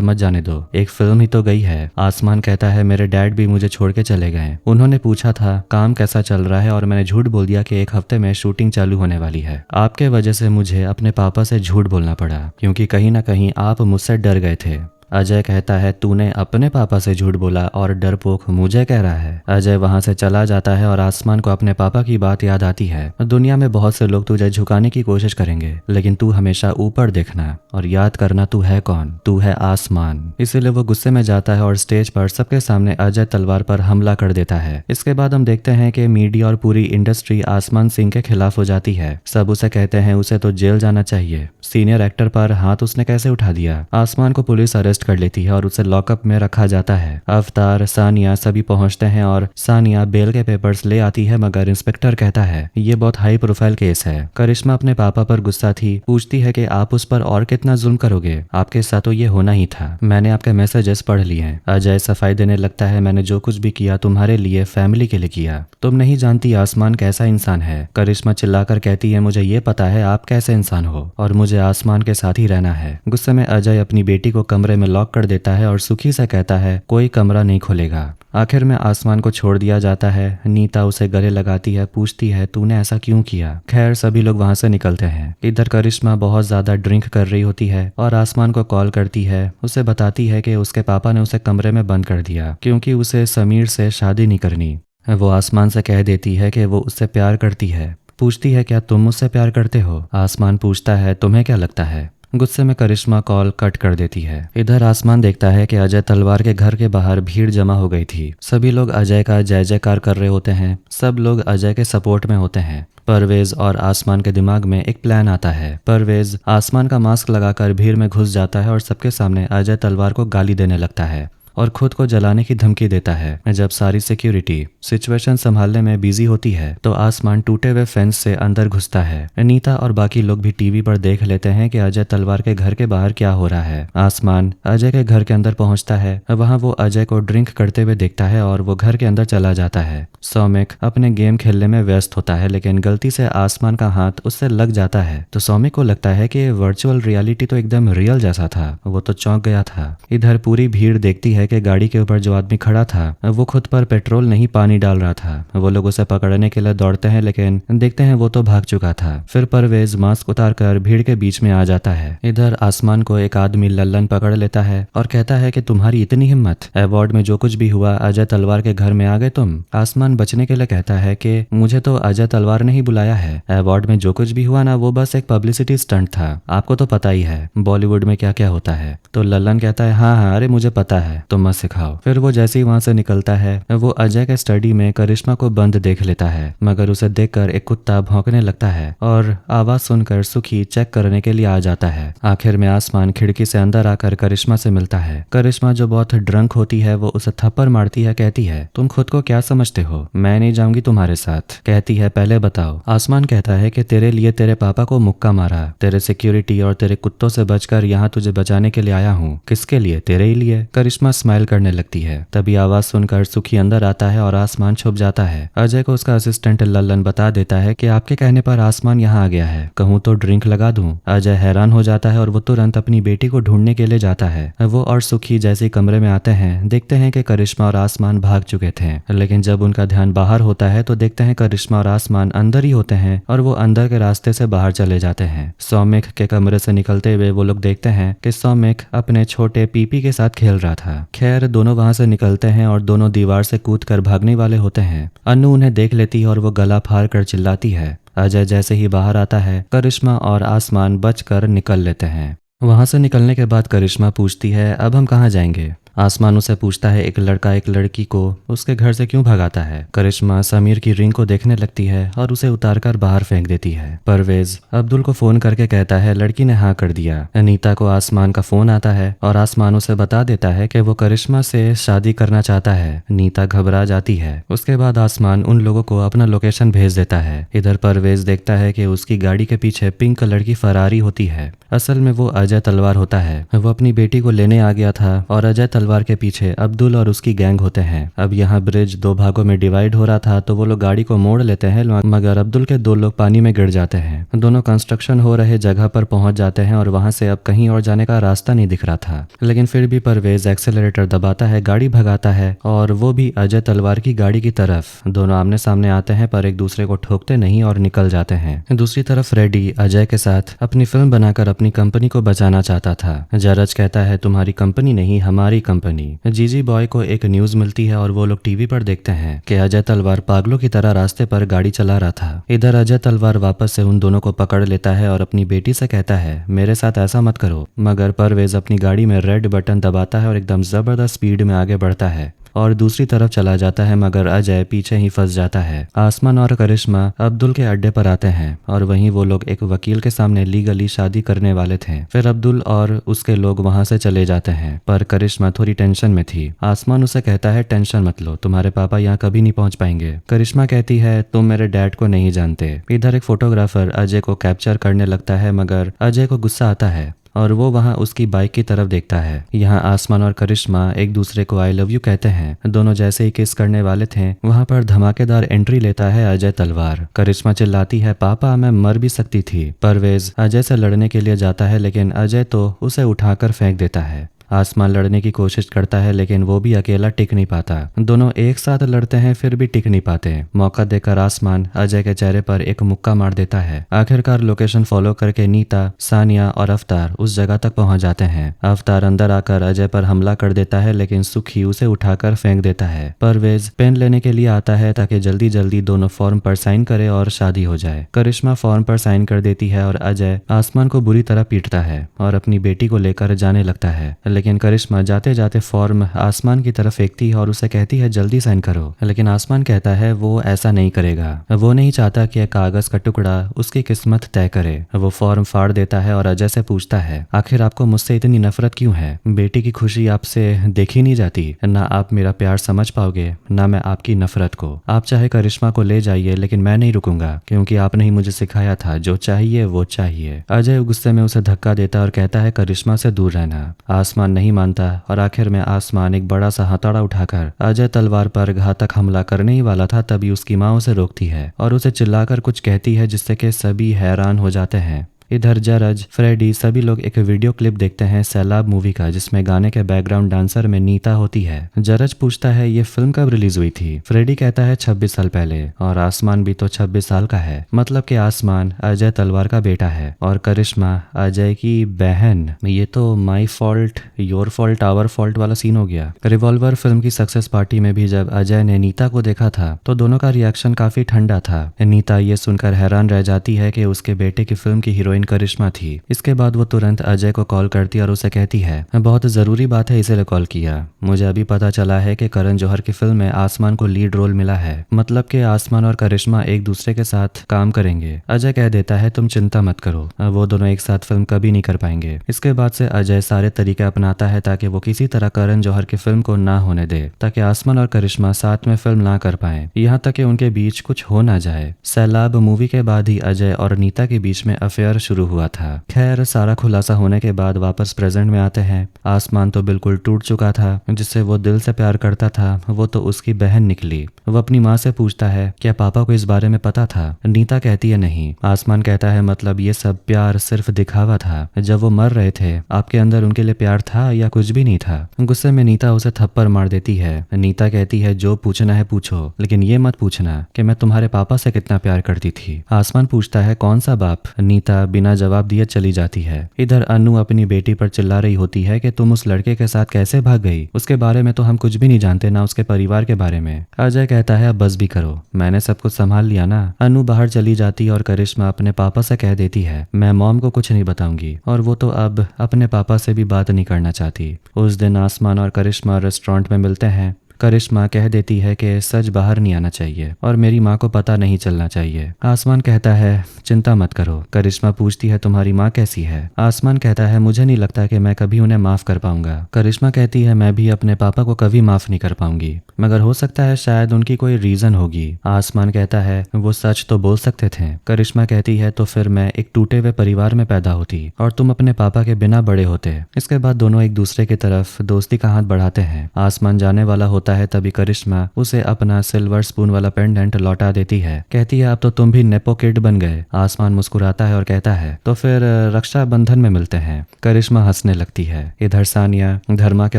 मत जाने दो, एक फिल्म ही तो गई है। आसमान कहता है मेरे डैड भी मुझे छोड़ के चले गए। उन्होंने पूछा था काम कैसा चल रहा है और मैंने झूठ बोल दिया कि 1 हफ्ते में शूटिंग चालू होने वाली है। आपके वजह से मुझे अपने पापा से झूठ बोलना पड़ा, क्योंकि कहीं ना कहीं आप मुझसे डर गए थे। अजय कहता है तूने अपने पापा से झूठ बोला और डरपोक मुझे कह रहा है। अजय वहां से चला जाता है और आसमान को अपने पापा की बात याद आती है। दुनिया में बहुत से लोग तुझे झुकाने की कोशिश करेंगे, लेकिन तू हमेशा ऊपर देखना और याद करना तू है कौन, तू है आसमान। इसीलिए वो गुस्से में जाता है और स्टेज पर सबके सामने अजय तलवार पर हमला कर देता है। इसके बाद हम देखते हैं कि मीडिया और पूरी इंडस्ट्री आसमान सिंह के खिलाफ हो जाती है। सब उसे कहते हैं उसे तो जेल जाना चाहिए, सीनियर एक्टर पर हाथ उसने कैसे उठा दिया। आसमान को पुलिस अरेस्ट कर लेती है और उसे लॉकअप में रखा जाता है। अवतार सानिया सभी पहुंचते हैं और सानिया बेल के पेपर्स ले आती है, मगर इंस्पेक्टर कहता है ये बहुत हाई प्रोफाइल केस है। करिश्मा अपने पापा पर गुस्सा थी, पूछती है कि आप उस पर और कितना जुल्म करोगे, आपके साथ तो ये होना ही था, मैंने आपके मैसेजेस पढ़ लिए हैं। अजय सफाई देने लगता है मैंने जो कुछ भी किया तुम्हारे लिए, फैमिली के लिए किया, तुम नहीं जानती आसमान कैसा इंसान है। करिश्मा चिल्लाकर कहती है मुझे ये पता है आप कैसे इंसान हो और मुझे आसमान के साथ ही रहना है। गुस्से में अजय अपनी बेटी को कमरे में लॉक कर देता है और सुखी से कहता है कोई कमरा नहीं खोलेगा। आखिर में आसमान को छोड़ दिया जाता है। नीता उसे गले लगाती है, पूछती है तूने ऐसा क्यों किया। खैर सभी लोग वहां से निकलते हैं। इधर करिश्मा बहुत ज्यादा ड्रिंक कर रही होती है और आसमान को कॉल करती है। उसे बताती है कि उसके पापा ने उसे कमरे में बंद कर दिया क्योंकि उसे समीर से शादी नहीं करनी। वो आसमान से कह देती है कि वो उससे प्यार करती है। पूछती है क्या तुम मुझसे प्यार करते हो। आसमान पूछता है तुम्हें क्या लगता है। गुस्से में करिश्मा कॉल कट कर देती है। इधर आसमान देखता है कि अजय तलवार के घर के बाहर भीड़ जमा हो गई थी। सभी लोग अजय का जय जयकार कर रहे होते हैं। सब लोग अजय के सपोर्ट में होते हैं। परवेज और आसमान के दिमाग में एक प्लान आता है। परवेज आसमान का मास्क लगाकर भीड़ में घुस जाता है और सबके सामने अजय तलवार को गाली देने लगता है और खुद को जलाने की धमकी देता है। जब सारी सिक्योरिटी सिचुएशन संभालने में बिजी होती है तो आसमान टूटे हुए फेंस से अंदर घुसता है। नीता और बाकी लोग भी टीवी पर देख लेते हैं कि अजय तलवार के घर के बाहर क्या हो रहा है। आसमान अजय के घर के अंदर पहुंचता है। वहां वो अजय को ड्रिंक करते हुए देखता है और वो घर के अंदर चला जाता है। सौमिक अपने गेम खेलने में व्यस्त होता है, लेकिन गलती से आसमान का हाथ उससे लग जाता है तो सौमिक को लगता है कि वर्चुअल रियलिटी तो एकदम रियल जैसा था। वो तो चौंक गया था। इधर पूरी भीड़ देखती है कि गाड़ी के ऊपर जो आदमी खड़ा था वो खुद पर पेट्रोल नहीं पानी डाल रहा था। वो लोग उसे पकड़ने के लिए दौड़ते हैं, लेकिन देखते हैं वो तो भाग चुका था। फिर परवेज मास्क उतारकर भीड़ के बीच में आ जाता है। इधर आसमान को एक आदमी लल्लन पकड़ लेता है और कहता है कि तुम्हारी इतनी हिम्मत, अवार्ड में जो कुछ भी हुआ अजय तलवार के घर में आ गए तुम। आसमान बचने के लिए कहता है कि मुझे तो अजय तलवार ने ही बुलाया है। अवार्ड में जो कुछ भी हुआ ना वो बस एक पब्लिसिटी स्टंट था। आपको तो पता ही है बॉलीवुड में क्या क्या होता है। तो लल्लन कहता है हाँ हाँ अरे मुझे पता है, तुम मत सिखाओ। फिर वो जैसे ही वहां से निकलता है वो अजय के स्टडी में करिश्मा को बंद देख लेता है, मगर उसे देखकर एक कुत्ता भौंकने लगता है और आवाज सुनकर सुखी चेक करने के लिए आ जाता है। आखिर में आसमान खिड़की से अंदर आकर करिश्मा से मिलता है। करिश्मा जो बहुत ड्रंक होती है वो उसे थप्पड़ मारती है। कहती है तुम खुद को क्या समझते हो, मैं नहीं जाऊंगी तुम्हारे साथ। कहती है पहले बताओ। आसमान कहता है कि तेरे लिए तेरे पापा को मुक्का मारा, तेरे सिक्योरिटी और तेरे कुत्तों से बचकर यहाँ तुझे बचाने के लिए आया हूँ। किसके लिए? तेरे ही लिए। करिश्मा स्माइल करने लगती है। तभी आवाज सुनकर सुखी अंदर आता है और आसमान छुप जाता है। अजय को उसका असिस्टेंट लल्लन बता देता है कि आपके कहने पर आसमान यहाँ आ गया है, कहूँ तो ड्रिंक लगा दूं। अजय हैरान हो जाता है और वो तुरंत अपनी बेटी को ढूंढने के लिए जाता है। वो और सुखी जैसे कमरे में आते हैं देखते हैं कि करिश्मा और आसमान भाग चुके थे, लेकिन जब उनका ध्यान बाहर होता है तो देखते हैं करिश्मा और आसमान अंदर ही होते हैं और वो अंदर के रास्ते से बाहर चले जाते हैं। सौमिक के कमरे से निकलते हुए वो लोग देखते हैं कि सौमिक अपने छोटे पीपी के साथ खेल रहा था। खैर दोनों वहां से निकलते हैं और दोनों दीवार से कूदकर भागने वाले होते हैं। अन्नू उन्हें देख लेती है और वो गला फाड़ कर चिल्लाती है। अजय जैसे ही बाहर आता है करिश्मा और आसमान बचकर निकल लेते हैं। वहां से निकलने के बाद करिश्मा पूछती है अब हम कहाँ जाएंगे। आसमान उसे पूछता है एक लड़का एक लड़की को उसके घर से क्यों भगाता है। करिश्मा समीर की रिंग को देखने लगती है और उसे उतारकर बाहर फेंक देती है। परवेज अब्दुल को फोन करके कहता है लड़की ने हाँ कर दिया। अनीता को आसमान का फोन आता है और आसमान उसे बता देता है कि वो करिश्मा से शादी करना चाहता है। नीता घबरा जाती है। उसके बाद आसमान उन लोगों को अपना लोकेशन भेज देता है। इधर परवेज देखता है कि उसकी गाड़ी के पीछे पिंक कलर की फरारी होती है। असल में वो अजय तलवार होता है। वो अपनी बेटी को लेने आ गया था और अजय तलवार के पीछे अब्दुल और उसकी गैंग होते हैं। अब यहाँ ब्रिज दो भागों में डिवाइड हो रहा था तो वो लोग गाड़ी को मोड़ लेते हैं, मगर अब्दुल के दो लोग पानी में गिर जाते हैं। दोनों कंस्ट्रक्शन हो रहे जगह पर पहुंच जाते हैं और वहां से अब कहीं और जाने का रास्ता नहीं दिख रहा था, लेकिन फिर भी परवेज एक्सेलरेटर दबाता है, गाड़ी भगाता है और वो भी अजय तलवार की गाड़ी की तरफ। दोनों आमने सामने आते हैं पर एक दूसरे को ठोकते नहीं और निकल जाते हैं। दूसरी तरफ रेडी अजय के साथ अपनी फिल्म बनाकर अपनी कंपनी को बचाना चाहता था। जरज कहता है तुम्हारी कंपनी नहीं हमारी कंपनी। जीजी बॉय को एक न्यूज मिलती है और वो लोग टीवी पर देखते हैं कि अजय तलवार पागलों की तरह रास्ते पर गाड़ी चला रहा था। इधर अजय तलवार वापस से उन दोनों को पकड़ लेता है और अपनी बेटी से कहता है मेरे साथ ऐसा मत करो, मगर परवेज अपनी गाड़ी में रेड बटन दबाता है और एकदम जबरदस्त स्पीड में आगे बढ़ता है और दूसरी तरफ चला जाता है, मगर अजय पीछे ही फंस जाता है। आसमान और करिश्मा अब्दुल के अड्डे पर आते हैं और वहीं वो लोग एक वकील के सामने लीगली शादी करने वाले थे। फिर अब्दुल और उसके लोग वहां से चले जाते हैं, पर करिश्मा थोड़ी टेंशन में थी। आसमान उसे कहता है टेंशन मत लो, तुम्हारे पापा यहाँ कभी नहीं पहुंच पाएंगे। करिश्मा कहती है तुम मेरे डैड को नहीं जानते। इधर एक फोटोग्राफर अजय को कैप्चर करने लगता है, मगर अजय को गुस्सा आता है और वो वहां उसकी बाइक की तरफ देखता है। यहाँ आसमान और करिश्मा एक दूसरे को आई लव यू कहते हैं। दोनों जैसे ही किस करने वाले थे वहां पर धमाकेदार एंट्री लेता है अजय तलवार। करिश्मा चिल्लाती है पापा मैं मर भी सकती थी। परवेज अजय से लड़ने के लिए जाता है, लेकिन अजय तो उसे उठाकर फेंक देता है। आसमान लड़ने की कोशिश करता है लेकिन वो भी अकेला टिक नहीं पाता। दोनों एक साथ लड़ते हैं फिर भी टिक नहीं पाते। मौका देकर आसमान अजय के चेहरे पर एक मुक्का मार देता है। आखिरकार लोकेशन फॉलो करके नीता, सानिया और अवतार उस जगह तक पहुंच जाते हैं। अवतार अंदर आकर अजय पर हमला कर देता है लेकिन सुखी उसे उठाकर फेंक देता है। परवेज पेन लेने के लिए आता है ताकि जल्दी जल्दी दोनों फॉर्म पर साइन करे और शादी हो जाए। करिश्मा फॉर्म पर साइन कर देती है और अजय आसमान को बुरी तरह पीटता है और अपनी बेटी को लेकर जाने लगता है। लेकिन करिश्मा जाते जाते फॉर्म आसमान की तरफ फेंकती है और उसे कहती है जल्दी साइन करो। लेकिन आसमान कहता है वो ऐसा नहीं करेगा। वो नहीं चाहता कि कागज का टुकड़ा उसकी किस्मत तय करे। वो फॉर्म फाड़ देता है और अजय से पूछता है आखिर आपको मुझसे इतनी नफरत क्यों है? बेटी की खुशी आपसे देखी नहीं जाती। ना आप मेरा प्यार समझ पाओगे ना मैं आपकी नफरत को। आप चाहे करिश्मा को ले जाइए लेकिन मैं नहीं रुकूंगा क्योंकि आपने ही मुझे सिखाया था जो चाहिए वो चाहिए। अजय गुस्से में उसे धक्का देता और कहता है करिश्मा से दूर रहना। आसमान नहीं मानता और आखिर में आसमान एक बड़ा सा हथौड़ा उठाकर अजय तलवार पर घातक हमला करने ही वाला था तभी उसकी माँ उसे रोकती है और उसे चिल्लाकर कुछ कहती है जिससे कि सभी हैरान हो जाते हैं। इधर जरज, फ्रेडी सभी लोग एक वीडियो क्लिप देखते हैं सैलाब मूवी का जिसमें गाने के बैकग्राउंड डांसर में नीता होती है। जरज पूछता है ये फिल्म कब रिलीज हुई थी? फ्रेडी कहता है 26 साल पहले और आसमान भी तो 26 साल का है। मतलब कि आसमान अजय तलवार का बेटा है और करिश्मा अजय की बहन। ये तो my fault your fault our fault वाला सीन हो गया। रिवॉल्वर फिल्म की सक्सेस पार्टी में भी जब अजय ने नीता को देखा था तो दोनों का रिएक्शन काफी ठंडा था। नीता ये सुनकर हैरान रह जाती है कि उसके बेटे की फिल्म की हीरोइन करिश्मा थी। इसके बाद वो तुरंत अजय को कॉल करती और उसे कहती है बहुत जरूरी बात है इसीलिए कॉल किया। मुझे अभी पता चला है कि करण जौहर की फिल्म में आसमान को लीड रोल मिला है। मतलब कि आसमान और करिश्मा एक दूसरे के साथ काम करेंगे। अजय कह देता है तुम चिंता मत करो, वो दोनों एक साथ फिल्म कभी नहीं कर पाएंगे। इसके बाद से अजय सारे तरीके अपनाता है ताकि वो किसी तरह करण जौहर की फिल्म को ना होने दे ताकि आसमान और करिश्मा साथ में फिल्म ना कर पाए, यहाँ तक कि उनके बीच कुछ हो ना जाए। सैलाब मूवी के बाद ही अजय और नीता के बीच में अफेयर शुरू हुआ था। खैर सारा खुलासा होने के बाद वापस प्रेजेंट में आते हैं। आसमान तो बिल्कुल टूट चुका था। जिससे वो दिल से प्यार करता था वो तो उसकी बहन निकली। वो अपनी माँ से पूछता है क्या पापा को इस बारे में पता था? नीता कहती है नहीं। आसमान कहता है मतलब ये सब प्यार सिर्फ दिखावा था। जब वो मर रहे थे आपके अंदर उनके लिए प्यार था या कुछ भी नहीं था? गुस्से में नीता उसे थप्पड़ मार देती है। नीता कहती है जो पूछना है पूछो लेकिन ये मत पूछना कि मैं तुम्हारे पापा से कितना प्यार करती थी। आसमान पूछता है कौन सा बाप? नीता बिना जवाब दिए चली जाती है। इधर अनु अपनी बेटी पर चिल्ला रही होती है कि तुम उस लड़के के साथ कैसे भाग गई? उसके बारे में तो हम कुछ भी नहीं जानते, ना उसके परिवार के बारे में। अजय कहता है अब बस भी करो, मैंने सब कुछ संभाल लिया ना। अनु बाहर चली जाती है और करिश्मा अपने पापा से कह देती है मैं मॉम को कुछ नहीं बताऊंगी और वो तो अब अपने पापा से भी बात नहीं करना चाहती। उस दिन आसमान और करिश्मा रेस्टोरेंट में मिलते हैं। करिश्मा कह देती है कि सच बाहर नहीं आना चाहिए और मेरी माँ को पता नहीं चलना चाहिए। आसमान कहता है चिंता मत करो। करिश्मा पूछती है तुम्हारी माँ कैसी है? आसमान कहता है मुझे नहीं लगता कि मैं कभी उन्हें माफ कर पाऊंगा। करिश्मा कहती है मैं भी अपने पापा को कभी माफ नहीं कर पाऊंगी, मगर हो सकता है शायद उनकी कोई रीजन होगी। आसमान कहता है वो सच तो बोल सकते थे। करिश्मा कहती है तो फिर मैं एक टूटे हुए परिवार में पैदा होती और तुम अपने पापा के बिना बड़े होते। इसके बाद दोनों एक दूसरे की तरफ दोस्ती का हाथ बढ़ाते हैं। आसमान जाने वाला होता है तभी करिश्मा उसे अपना सिल्वर स्पून वाला पेंडेंट लौटा देती है। कहती है अब तो तुम भी नेपो किड बन गए। आसमान मुस्कुराता है और कहता है तो फिर रक्षाबंधन में मिलते हैं। करिश्मा हंसने लगती है। इधर सानिया धर्मा के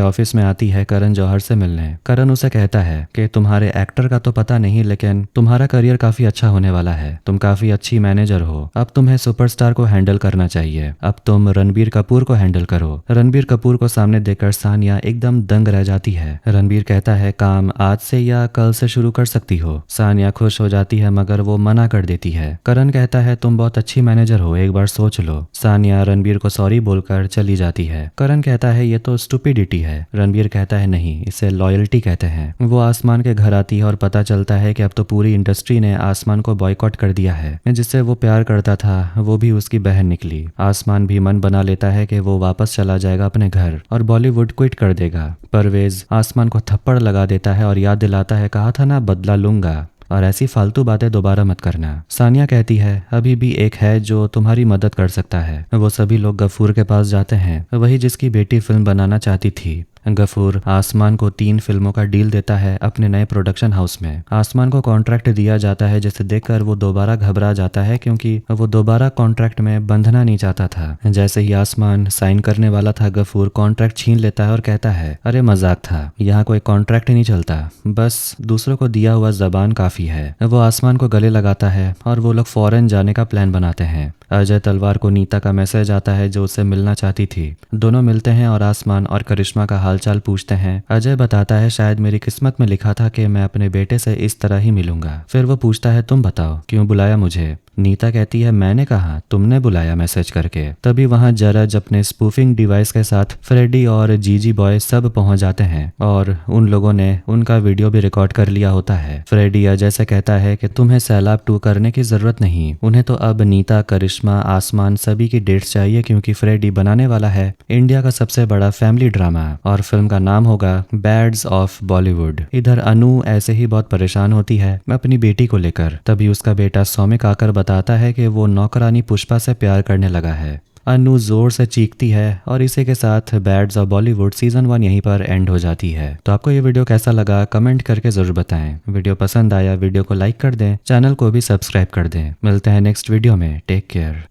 ऑफिस में आती है करण जौहर से मिलने। करण उसे कहता है कि तुम्हारे एक्टर का तो पता नहीं लेकिन तुम्हारा करियर काफी अच्छा होने वाला है। तुम काफी अच्छी मैनेजर हो। अब तुम्हें सुपरस्टार को हैंडल करना चाहिए। अब तुम रणबीर कपूर को हैंडल करो। रणबीर कपूर को सामने देखकर सानिया एकदम दंग रह जाती है। रणबीर कहता है काम आज से या कल से शुरू कर सकती हो। सानिया खुश हो जाती है मगर वो मना कर देती है। करण कहता है तुम बहुत अच्छी मैनेजर हो, एक बार सोच लो। सानिया रणबीर को सॉरी बोलकर चली जाती है। करण कहता है ये तो स्टूपिडिटी है। रणबीर कहता है नहीं, इसे लॉयल्टी कहते हैं। वो आसमान के घर आती है और पता चलता है कि अब तो पूरी इंडस्ट्री ने आसमान को बॉयकॉट कर दिया है। जिससे वो प्यार करता था वो भी उसकी बहन निकली। आसमान भी मन बना लेता है कि वो वापस चला जाएगा अपने घर और बॉलीवुड क्विट कर देगा। परवेज आसमान को थप्पड़ लगा देता है और याद दिलाता है कहा था ना बदला लूंगा और ऐसी फालतू बातें दोबारा मत करना। सानिया कहती है अभी भी एक है जो तुम्हारी मदद कर सकता है। वो सभी लोग गफूर के पास जाते हैं, वही जिसकी बेटी फिल्म बनाना चाहती थी। गफूर आसमान को 3 फिल्मों का डील देता है अपने नए प्रोडक्शन हाउस में। आसमान को कॉन्ट्रैक्ट दिया जाता है जिसे देखकर वो दोबारा घबरा जाता है क्योंकि वो दोबारा कॉन्ट्रैक्ट में बंधना नहीं चाहता था। जैसे ही आसमान साइन करने वाला था, गफूर कॉन्ट्रैक्ट छीन लेता है और कहता है, अरे मजाक था, यहाँ कोई कॉन्ट्रैक्ट नहीं चलता, बस दूसरों को दिया हुआ जबान काफी है। वो आसमान को गले लगाता है और वो लोग फॉरेन जाने का प्लान बनाते हैं। अजय तलवार को नीता का मैसेज आता है जो उससे मिलना चाहती थी। दोनों मिलते हैं और आसमान और करिश्मा का हालचाल पूछते हैं। अजय बताता है, शायद मेरी किस्मत में लिखा था कि मैं अपने बेटे से इस तरह ही मिलूंगा। फिर वो पूछता है, तुम बताओ क्यों बुलाया मुझे? नीता कहती है, मैंने कहा, तुमने बुलाया मैसेज करके। तभी वहां जरज अपने स्पूफिंग डिवाइस के साथ फ्रेडी और जीजी बॉय सब पहुंच जाते हैं और उन लोगों ने उनका वीडियो भी रिकॉर्ड कर लिया होता है। फ्रेडी अजय से कहता है कि तुम्हें सैलाब 2 करने की जरूरत नहीं, उन्हें तो अब नीता, करिश्मा, आसमान सभी की डेट्स चाहिए क्योंकि फ्रेडी बनाने वाला है इंडिया का सबसे बड़ा फैमिली ड्रामा और फिल्म का नाम होगा बैड्स ऑफ बॉलीवुड। इधर अनु ऐसे ही बहुत परेशान होती है अपनी बेटी को लेकर। तभी उसका बेटा सौमिक आकर बताता है कि वो नौकरानी पुष्पा से प्यार करने लगा है। अनु जोर से चीखती है और इसी के साथ बैड्स ऑफ बॉलीवुड सीजन 1 यहीं पर एंड हो जाती है। तो आपको ये वीडियो कैसा लगा कमेंट करके जरूर बताएं। वीडियो पसंद आया वीडियो को लाइक कर दें, चैनल को भी सब्सक्राइब कर दें। मिलते हैं नेक्स्ट वीडियो में। Take care.